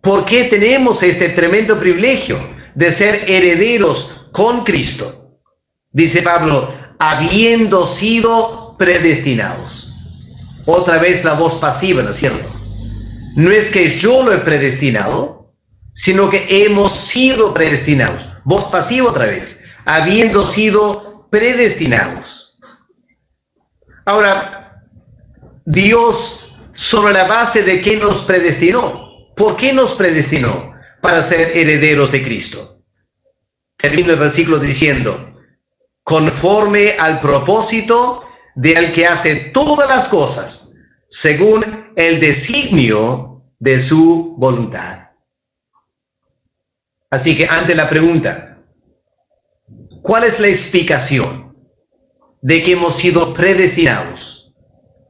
¿Por qué tenemos este tremendo privilegio de ser herederos con Cristo? Dice Pablo, habiendo sido predestinados. Otra vez la voz pasiva, ¿no es cierto? No es que yo lo he predestinado, sino que hemos sido predestinados. Voz pasiva otra vez, habiendo sido predestinados. Ahora, Dios, sobre la base de qué nos predestinó. ¿Por qué nos predestinó? Para ser herederos de Cristo. Termina el versículo diciendo, conforme al propósito del que hace todas las cosas, según el designio de su voluntad. Así que ante la pregunta, ¿cuál es la explicación de que hemos sido predestinados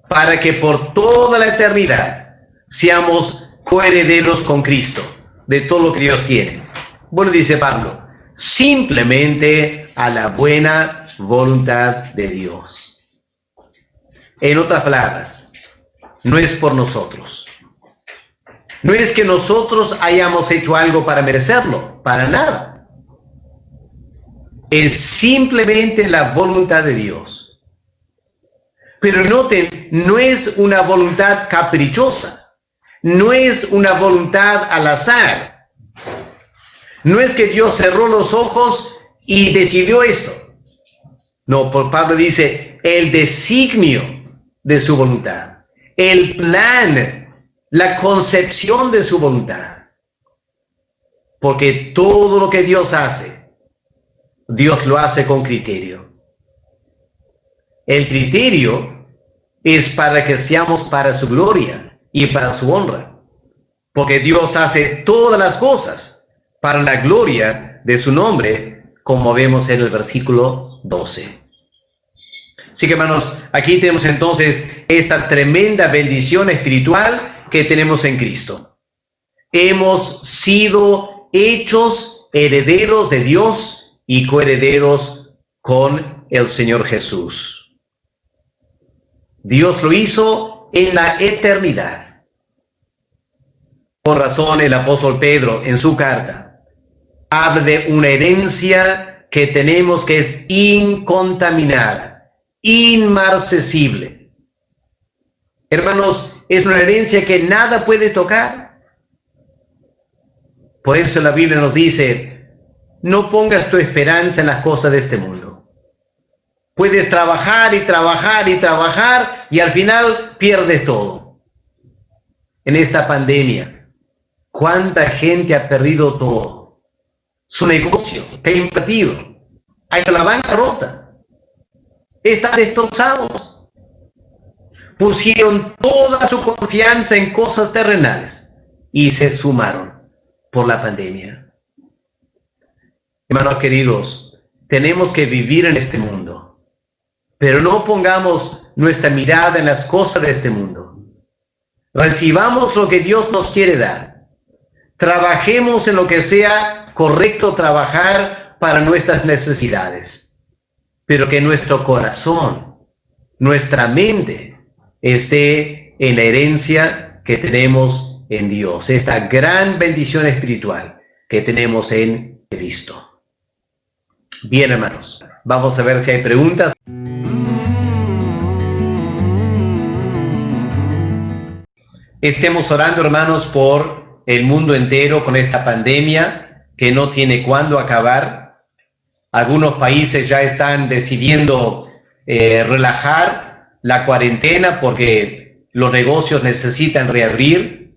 para que por toda la eternidad seamos coherederos con Cristo de todo lo que Dios quiere? Bueno, dice Pablo, simplemente a la buena voluntad de Dios. En otras palabras, no es por nosotros. No es que nosotros hayamos hecho algo para merecerlo, para nada. Es simplemente la voluntad de Dios. Pero noten, no es una voluntad caprichosa. No es una voluntad al azar. No es que Dios cerró los ojos y decidió esto. No, por Pablo dice, el designio de su voluntad, el plan, la concepción de su voluntad. Porque todo lo que Dios hace, Dios lo hace con criterio. El criterio es para que seamos para su gloria y para su honra. Porque Dios hace todas las cosas para la gloria de su nombre, como vemos en el versículo 12. Así que, hermanos, aquí tenemos entonces esta tremenda bendición espiritual que tenemos en Cristo. Hemos sido hechos herederos de Dios y coherederos con el Señor Jesús. Dios lo hizo en la eternidad. Por razón, el apóstol Pedro, en su carta, habla de una herencia que tenemos que es incontaminada, inmarcesible. Hermanos, es una herencia que nada puede tocar. Por eso la Biblia nos dice, no pongas tu esperanza en las cosas de este mundo. Puedes trabajar y trabajar y trabajar y al final pierdes todo. En esta pandemia, ¿cuánta gente ha perdido todo? Su negocio que ha invertido, ha ido a la bancarrota. Están destrozados. Pusieron toda su confianza en cosas terrenales y se sumaron por la pandemia. Hermanos queridos, tenemos que vivir en este mundo, pero no pongamos nuestra mirada en las cosas de este mundo. Recibamos lo que Dios nos quiere dar. Trabajemos en lo que sea correcto trabajar para nuestras necesidades. pero que nuestro corazón, nuestra mente, esté en la herencia que tenemos en Dios, esta gran bendición espiritual que tenemos en Cristo. Bien, hermanos, vamos a ver si hay preguntas. Estemos orando, hermanos, por el mundo entero con esta pandemia que no tiene cuándo acabar. Algunos países ya están decidiendo relajar la cuarentena porque los negocios necesitan reabrir,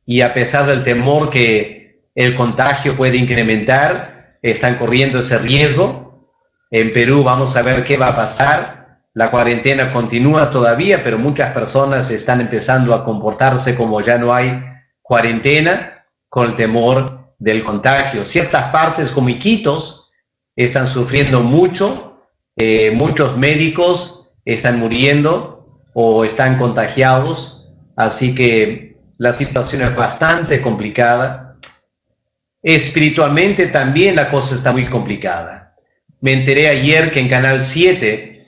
y a pesar del temor que el contagio puede incrementar, están corriendo ese riesgo. En Perú vamos a ver qué va a pasar. La cuarentena continúa todavía, pero muchas personas están empezando a comportarse como ya no hay cuarentena, con el temor del contagio. Ciertas partes como Iquitos están sufriendo mucho, muchos médicos están muriendo o están contagiados, así que la situación es bastante complicada. Espiritualmente también la cosa está muy complicada. Me enteré ayer que en Canal 7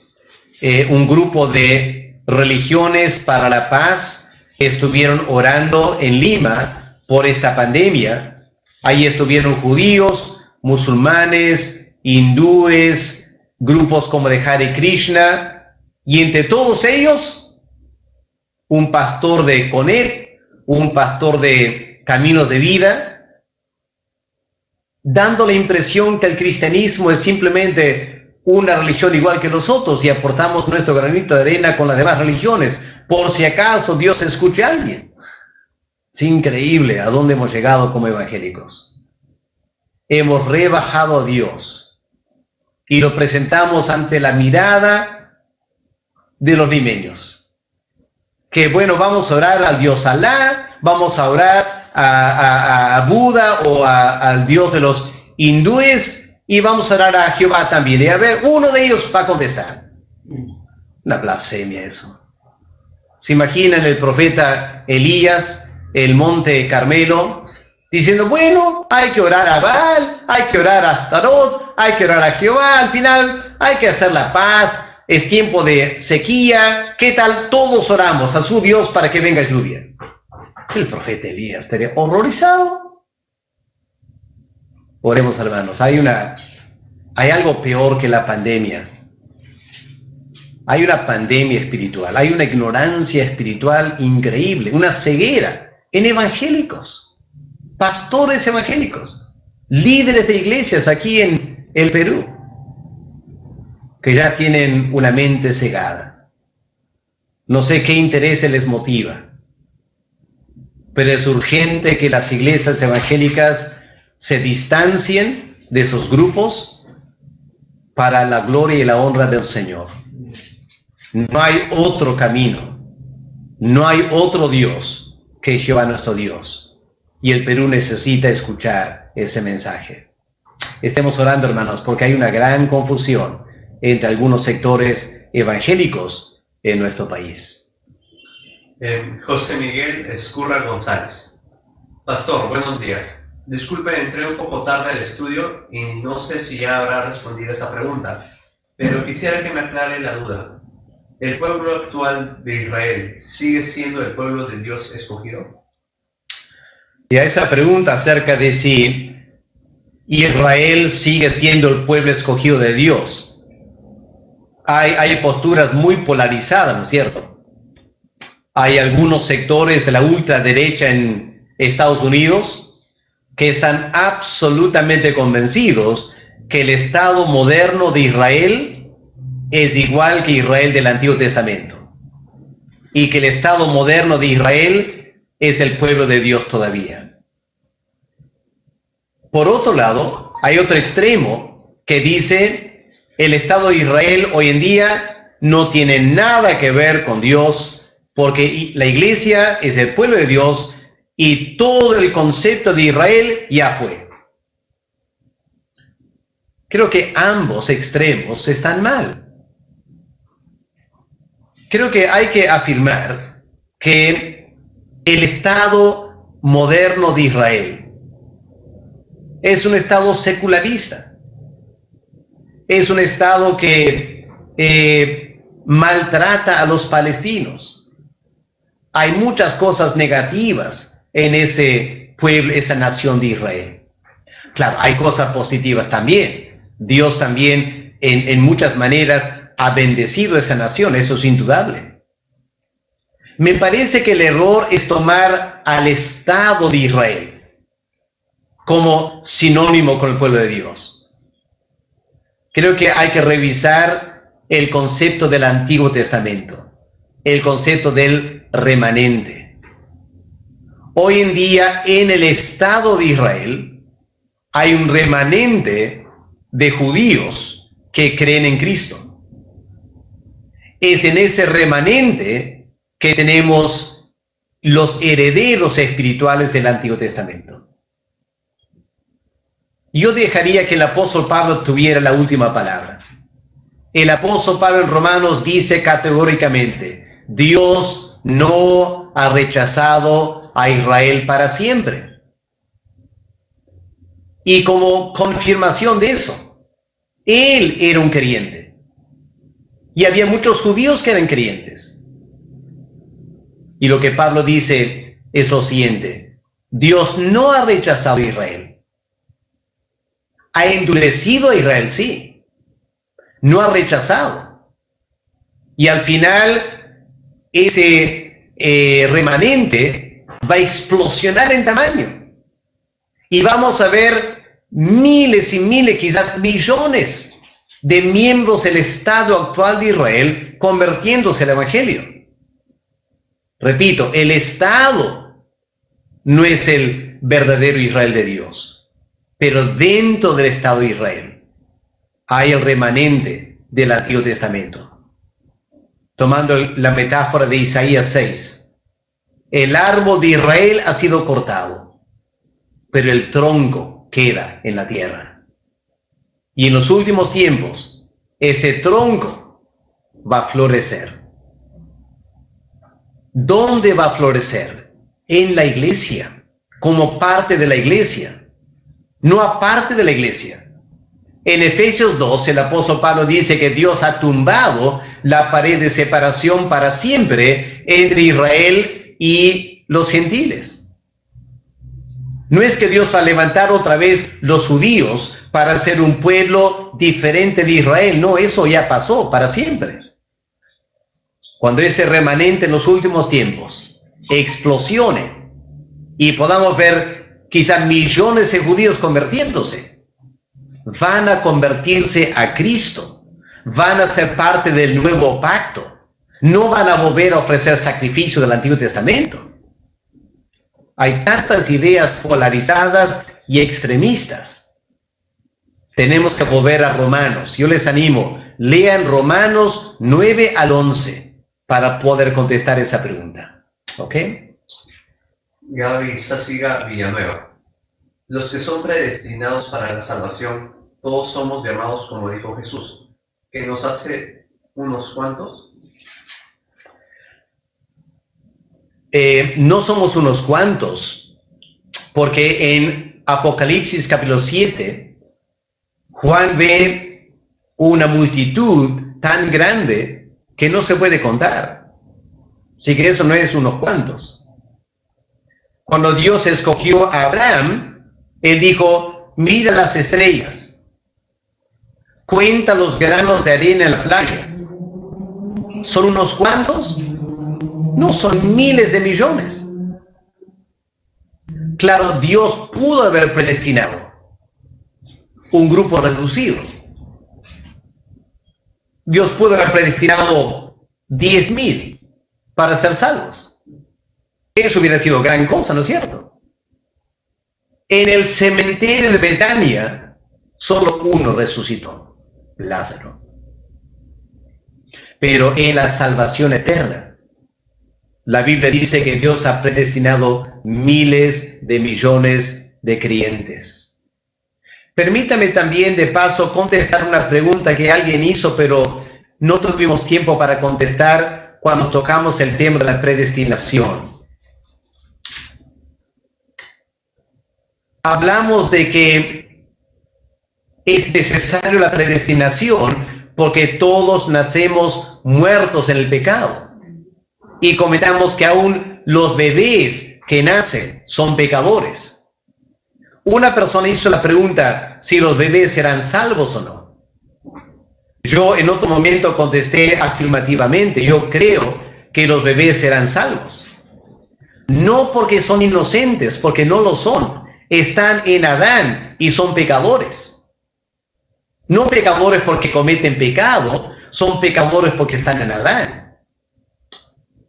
un grupo de religiones para la paz estuvieron orando en Lima por esta pandemia. Ahí estuvieron judíos, musulmanes, hindúes, grupos como de Hare Krishna, y entre todos ellos, un pastor de Conect, un pastor de Caminos de Vida, dando la impresión que el cristianismo es simplemente una religión igual que nosotros y aportamos nuestro granito de arena con las demás religiones, por si acaso Dios escuche a alguien. Es increíble a dónde hemos llegado como evangélicos. Hemos rebajado a Dios y lo presentamos ante la mirada de los limeños. Que bueno, vamos a orar al Dios Alá, vamos a orar a Buda o al Dios de los hindúes, y vamos a orar a Jehová también. Y a ver, uno de ellos va a contestar. Una blasfemia eso. ¿Se imaginan el profeta Elías, el monte Carmelo, diciendo, bueno, hay que orar a Baal, hay que orar a Astarot, hay que orar a Jehová, al final hay que hacer la paz, es tiempo de sequía, ¿qué tal? Todos oramos a su Dios para que venga lluvia. El profeta Elías estaría horrorizado. Oremos, hermanos. Hay algo peor que la pandemia. Hay una pandemia espiritual, hay una ignorancia espiritual increíble, una ceguera en evangélicos, pastores evangélicos, líderes de iglesias aquí en el Perú, que ya tienen una mente cegada. No sé qué intereses les motiva, pero es urgente que las iglesias evangélicas se distancien de esos grupos para la gloria y la honra del Señor. No hay otro camino, no hay otro Dios que Jehová nuestro Dios. Y el Perú necesita escuchar ese mensaje. Estemos orando, hermanos, porque hay una gran confusión entre algunos sectores evangélicos en nuestro país. José Miguel Escurra González. Pastor, buenos días. Disculpen, entré un poco tarde al estudio y no sé si ya habrá respondido esa pregunta, pero quisiera que me aclare la duda. ¿El pueblo actual de Israel sigue siendo el pueblo de Dios escogido? Y a esa pregunta acerca de si Israel sigue siendo el pueblo escogido de Dios, hay posturas muy polarizadas, ¿no es cierto? Hay algunos sectores de la ultraderecha en Estados Unidos que están absolutamente convencidos que el Estado moderno de Israel es igual que Israel del Antiguo Testamento, y que el Estado moderno de Israel es el pueblo de Dios todavía. Por otro lado, hay otro extremo que dice el Estado de Israel hoy en día no tiene nada que ver con Dios, porque la iglesia es el pueblo de Dios y todo el concepto de Israel ya fue. Creo que ambos extremos están mal. Creo que hay que afirmar que el Estado moderno de Israel es un Estado secularista. es un Estado que maltrata a los palestinos. Hay muchas cosas negativas en ese pueblo, esa nación de Israel. Claro, hay cosas positivas también. Dios también en muchas maneras ha bendecido a esa nación, eso es indudable. Me parece que el error es tomar al Estado de Israel como sinónimo con el pueblo de Dios. Creo que hay que revisar el concepto del Antiguo Testamento, el concepto del remanente. Hoy en día, en el Estado de Israel, hay un remanente de judíos que creen en Cristo. Es en ese remanente que tenemos los herederos espirituales del Antiguo Testamento. Yo dejaría que el apóstol Pablo tuviera la última palabra. El apóstol Pablo en Romanos dice categóricamente, Dios no ha rechazado a Israel para siempre. Y como confirmación de eso, él era un creyente. Y había muchos judíos que eran creyentes. Y lo que Pablo dice es lo siguiente, Dios no ha rechazado a Israel. Ha endurecido a Israel, sí. No ha rechazado. Y al final, ese remanente va a explosionar en tamaño. Y vamos a ver miles y miles, quizás millones de miembros del Estado actual de Israel convirtiéndose al Evangelio. Repito, el Estado no es el verdadero Israel de Dios. Pero dentro del Estado de Israel hay el remanente del Antiguo Testamento. Tomando la metáfora de Isaías 6, el árbol de Israel ha sido cortado, pero el tronco queda en la tierra. Y en los últimos tiempos, ese tronco va a florecer. ¿Dónde va a florecer? En la iglesia, como parte de la iglesia. No aparte de la iglesia. En Efesios 2, el apóstol Pablo dice que Dios ha tumbado la pared de separación para siempre entre Israel y los gentiles. No es que Dios va a levantar otra vez los judíos para ser un pueblo diferente de Israel. No, eso ya pasó para siempre. Cuando ese remanente en los últimos tiempos explosione y podamos ver quizás millones de judíos convirtiéndose, van a convertirse a Cristo, van a ser parte del nuevo pacto, no van a volver a ofrecer sacrificio del Antiguo Testamento. Hay tantas ideas polarizadas y extremistas. Tenemos que volver a Romanos. Yo les animo, lean Romanos 9 al 11 para poder contestar esa pregunta. ¿Ok? Gaby Sáciga Villanueva. Los que son predestinados para la salvación, todos somos llamados como dijo Jesús, que nos hace unos cuantos. No somos unos cuantos, porque en Apocalipsis capítulo 7, Juan ve una multitud tan grande que no se puede contar. Así que eso no es unos cuantos. Cuando Dios escogió a Abraham, él dijo, mira las estrellas, cuenta los granos de arena en la playa. ¿Son unos cuantos? No, son miles de millones. Claro, Dios pudo haber predestinado un grupo reducido. Dios pudo haber predestinado 10,000 para ser salvos. Eso hubiera sido gran cosa, ¿no es cierto? En el cementerio de Betania, solo uno resucitó, Lázaro. Pero en la salvación eterna, la Biblia dice que Dios ha predestinado miles de millones de creyentes. Permítame también, de paso, contestar una pregunta que alguien hizo, pero no tuvimos tiempo para contestar cuando tocamos el tema de la predestinación. Hablamos de que Es necesario la predestinación porque todos nacemos muertos en el pecado. Y comentamos que aún los bebés que nacen son pecadores. Una persona hizo la pregunta si los bebés serán salvos o no. Yo en otro momento contesté afirmativamente. Yo creo que los bebés serán salvos. No porque son inocentes, porque no lo son. Están en Adán y son pecadores. No pecadores porque cometen pecado, son pecadores porque están en Adán.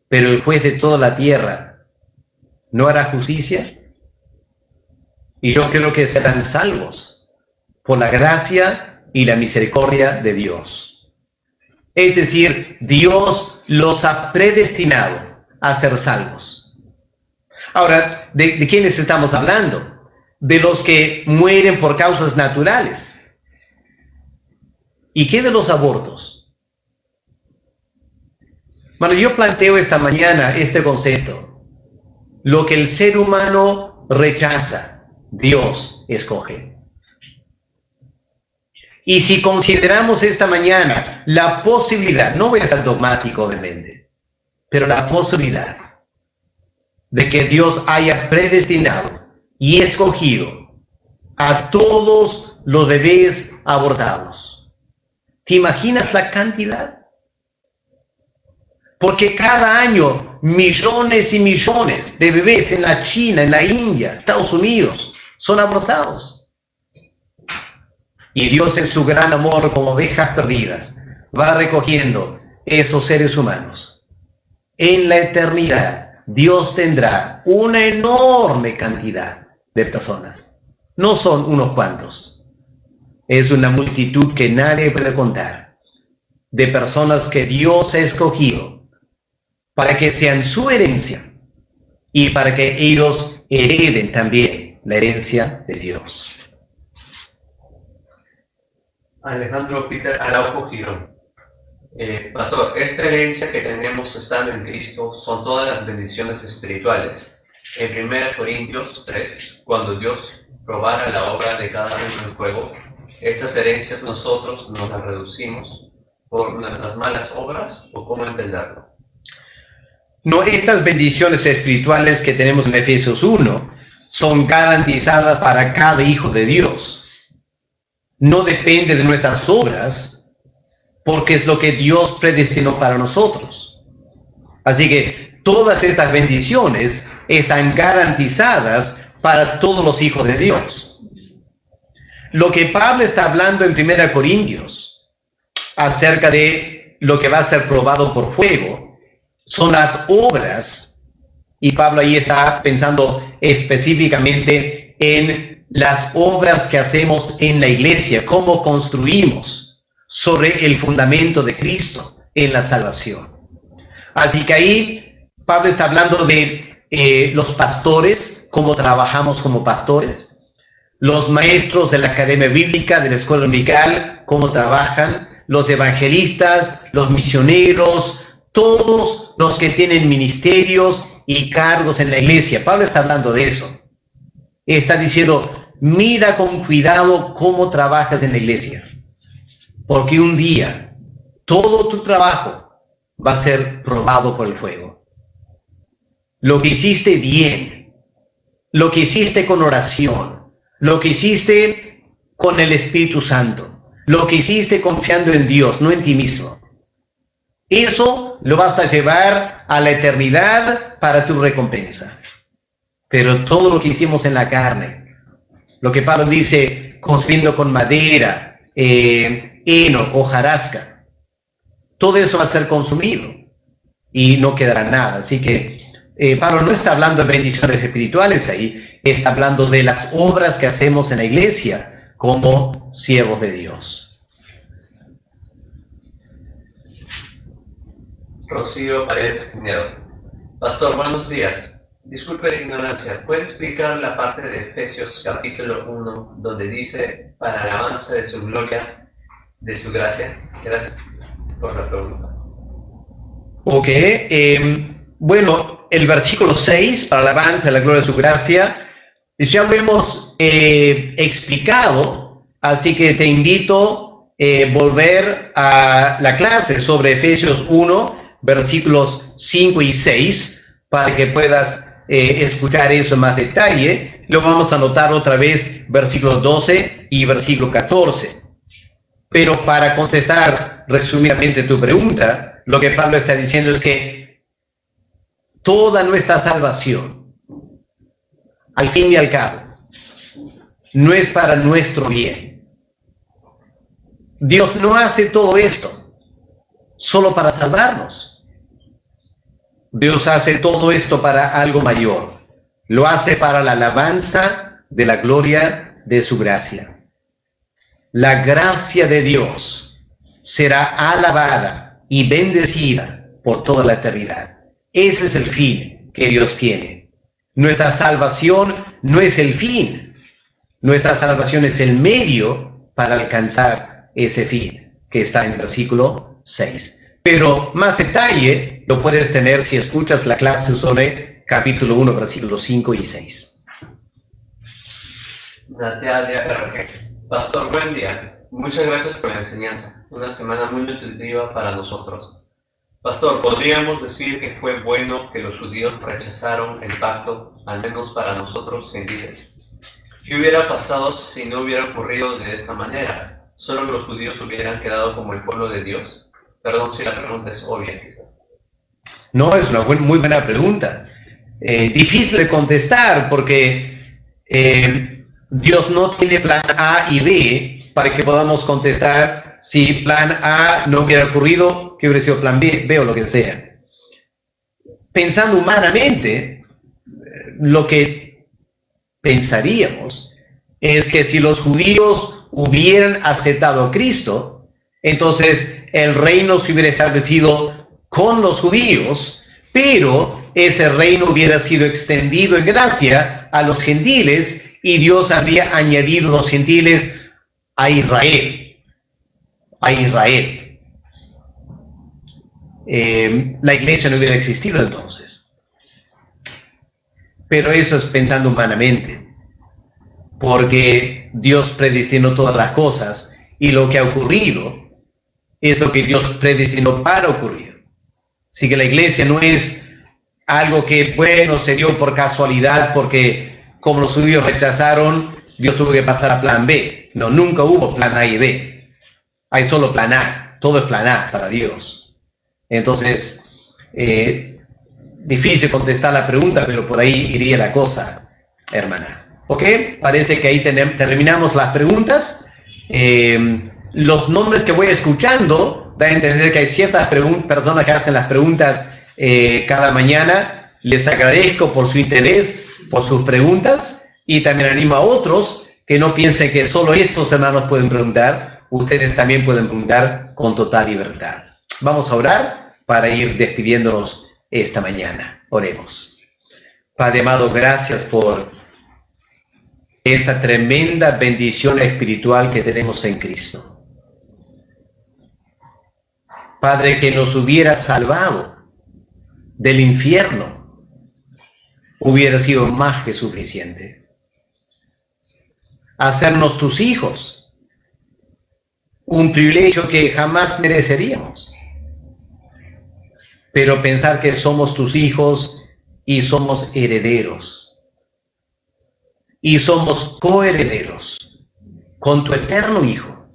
Pero el juez de toda la tierra no hará justicia. Y yo creo que serán salvos por la gracia y la misericordia de Dios. Es decir, Dios los ha predestinado a ser salvos. Ahora, ¿de quiénes estamos hablando? De los que mueren por causas naturales. ¿Y qué de los abortos? Bueno, yo planteo esta mañana este concepto. Lo que el ser humano rechaza, Dios escoge. Y si consideramos esta mañana la posibilidad, no voy a ser dogmático obviamente, pero la posibilidad de que Dios haya predestinado y escogido a todos los bebés abortados. ¿Te imaginas la cantidad? Porque cada año millones y millones de bebés en la China, en la India, Estados Unidos, son abortados. Y Dios en su gran amor, como ovejas perdidas, va recogiendo esos seres humanos. En la eternidad, Dios tendrá una enorme cantidad de personas. No son unos cuantos. Es una multitud que nadie puede contar, de personas que Dios ha escogido para que sean su herencia y para que ellos hereden también la herencia de Dios. Alejandro Peter Araujo Girón. Pastor, esta herencia que tenemos estando en Cristo son todas las bendiciones espirituales. En 1 Corintios 3, cuando Dios probara la obra de cada uno en fuego, estas herencias nosotros nos las reducimos por nuestras malas obras, ¿o cómo entenderlo? No, estas bendiciones espirituales que tenemos en Efesios 1 son garantizadas para cada hijo de Dios. No depende de nuestras obras, porque es lo que Dios predestinó para nosotros. Así que todas estas bendiciones están garantizadas para todos los hijos de Dios. Lo que Pablo está hablando en 1 Corintios acerca de lo que va a ser probado por fuego son las obras, y Pablo ahí está pensando específicamente en las obras que hacemos en la iglesia, cómo construimos sobre el fundamento de Cristo en la salvación. Así que ahí Pablo está hablando de los pastores, cómo trabajamos como pastores, los maestros de la academia bíblica, de la escuela dominical, cómo trabajan, los evangelistas, los misioneros, todos los que tienen ministerios y cargos en la iglesia. Pablo está hablando de eso. Está diciendo, mira con cuidado cómo trabajas en la iglesia, porque un día todo tu trabajo va a ser probado por el fuego. Lo que hiciste bien, lo que hiciste con oración, lo que hiciste con el Espíritu Santo, lo que hiciste confiando en Dios, no en ti mismo. Eso lo vas a llevar a la eternidad para tu recompensa. Pero todo lo que hicimos en la carne, lo que Pablo dice, construyendo con madera, heno, hojarasca, todo eso va a ser consumido y no quedará nada. Así que Pablo no está hablando de bendiciones espirituales ahí, está hablando de las obras que hacemos en la iglesia como siervos de Dios. Rocío Paredes Tineo. Pastor, buenos días. Disculpe la ignorancia, ¿puede explicar la parte de Efesios capítulo 1 donde dice para alabanza de su gloria, de su gracia? Gracias por la pregunta. Ok, bueno, el versículo 6, para alabanza de la gloria de su gracia, ya lo hemos explicado Así que te invito a volver a la clase sobre Efesios 1, versículos 5 y 6, para que puedas escuchar eso en más detalle. Lo vamos a anotar otra vez, versículos 12 y versículo 14. Pero para contestar resumidamente tu pregunta, lo que Pablo está diciendo es que toda nuestra salvación, al fin y al cabo, no es para nuestro bien. Dios no hace todo esto solo para salvarnos. Dios hace todo esto para algo mayor. Lo hace para la alabanza de la gloria de su gracia. La gracia de Dios será alabada y bendecida por toda la eternidad. Ese es el fin que Dios tiene. Nuestra salvación no es el fin. Nuestra salvación es el medio para alcanzar ese fin, que está en el versículo 6. Pero más detalle lo puedes tener si escuchas la clase sobre capítulo 1, versículos 5 y 6. Natalia RG. Pastor, buen día. Muchas gracias por la enseñanza. Una semana muy nutritiva para nosotros. Pastor, ¿podríamos decir que fue bueno que los judíos rechazaron el pacto, al menos para nosotros gentiles? ¿Qué hubiera pasado si no hubiera ocurrido de esta manera? ¿Solo los judíos hubieran quedado como el pueblo de Dios? Perdón si la pregunta es obvia, quizás. No, es una muy buena pregunta. Difícil de contestar porque Dios no tiene plan A y B para que podamos contestar si plan A no hubiera ocurrido, que hubiera sido plan B o lo que sea. Pensando humanamente, lo que pensaríamos es que si los judíos hubieran aceptado a Cristo, entonces el reino se hubiera establecido con los judíos, pero ese reino hubiera sido extendido en gracia a los gentiles y Dios habría añadido los gentiles a Israel. A Israel. La iglesia no hubiera existido entonces. Pero eso es pensando humanamente, porque Dios predestinó todas las cosas y lo que ha ocurrido es lo que Dios predestinó para ocurrir. Así que la iglesia no es algo que, bueno, se dio por casualidad porque como los judíos rechazaron, Dios tuvo que pasar a plan B. No, nunca hubo plan A y B. Hay solo plan A. Todo es plan A para Dios. Entonces, difícil contestar la pregunta, pero por ahí iría la cosa, hermana. ¿Ok? Parece que ahí terminamos las preguntas. Los nombres que voy escuchando da a entender que hay ciertas personas que hacen las preguntas cada mañana. Les agradezco por su interés, por sus preguntas, y también animo a otros que no piensen que solo estos hermanos pueden preguntar. Ustedes también pueden preguntar con total libertad. Vamos a orar para ir despidiéndonos esta mañana. Oremos. Padre amado, gracias por esta tremenda bendición espiritual que tenemos en Cristo. Padre, que nos hubiera salvado del infierno hubiera sido más que suficiente. Hacernos tus hijos, un privilegio que jamás mereceríamos. Pero pensar que somos tus hijos y somos herederos. Y somos coherederos con tu eterno Hijo.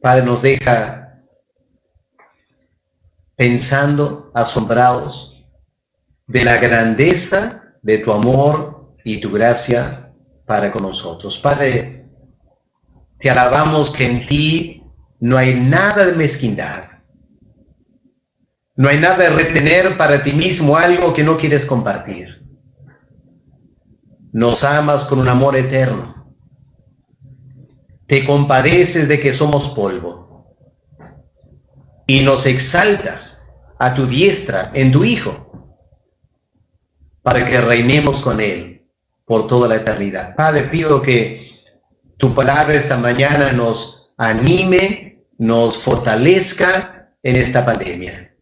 Padre, nos deja pensando, asombrados, de la grandeza de tu amor y tu gracia para con nosotros. Padre, te alabamos que en ti no hay nada de mezquindad. No hay nada de retener para ti mismo algo que no quieres compartir. Nos amas con un amor eterno. Te compadeces de que somos polvo. Y nos exaltas a tu diestra en tu Hijo, para que reinemos con Él por toda la eternidad. Padre, pido que tu palabra esta mañana nos anime, nos fortalezca en esta pandemia.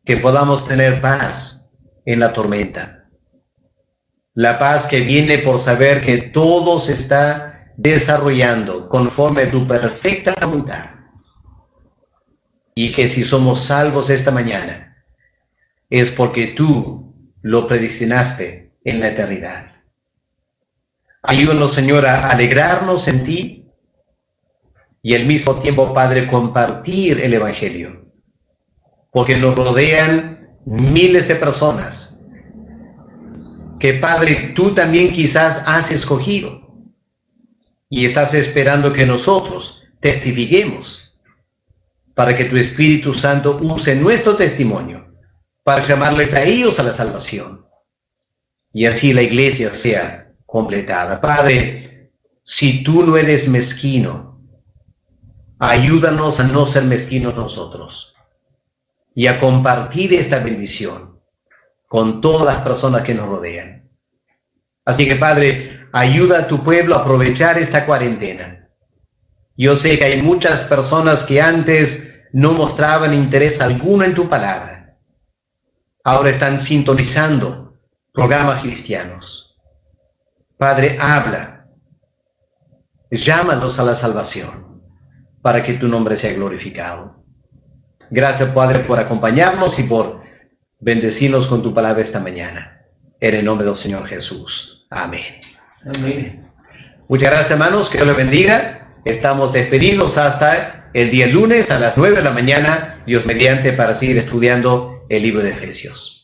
Que podamos tener paz en la tormenta. La paz que viene por saber que todo se está desarrollando conforme a tu perfecta voluntad. Y que si somos salvos esta mañana, es porque tú lo predestinaste en la eternidad. Ayúdanos, Señor, a alegrarnos en ti y al mismo tiempo, Padre, compartir el Evangelio. Porque nos rodean miles de personas que, Padre, tú también quizás has escogido y estás esperando que nosotros testifiquemos para que tu Espíritu Santo use nuestro testimonio para llamarles a ellos a la salvación y así la iglesia sea completada. Padre, si tú no eres mezquino, ayúdanos a no ser mezquinos nosotros y a compartir esta bendición con todas las personas que nos rodean. Así que, Padre, ayuda a tu pueblo a aprovechar esta cuarentena. Yo sé que hay muchas personas que antes no mostraban interés alguno en tu palabra. Ahora están sintonizando programas cristianos. Padre, habla. Llámalos a la salvación para que tu nombre sea glorificado. Gracias, Padre, por acompañarnos y por bendecirnos con tu palabra esta mañana. En el nombre del Señor Jesús. Amén. Amén. Muchas gracias, hermanos. Que Dios les bendiga. Estamos despedidos hasta el día lunes a las 9 de la mañana, Dios mediante, para seguir estudiando el libro de Efesios.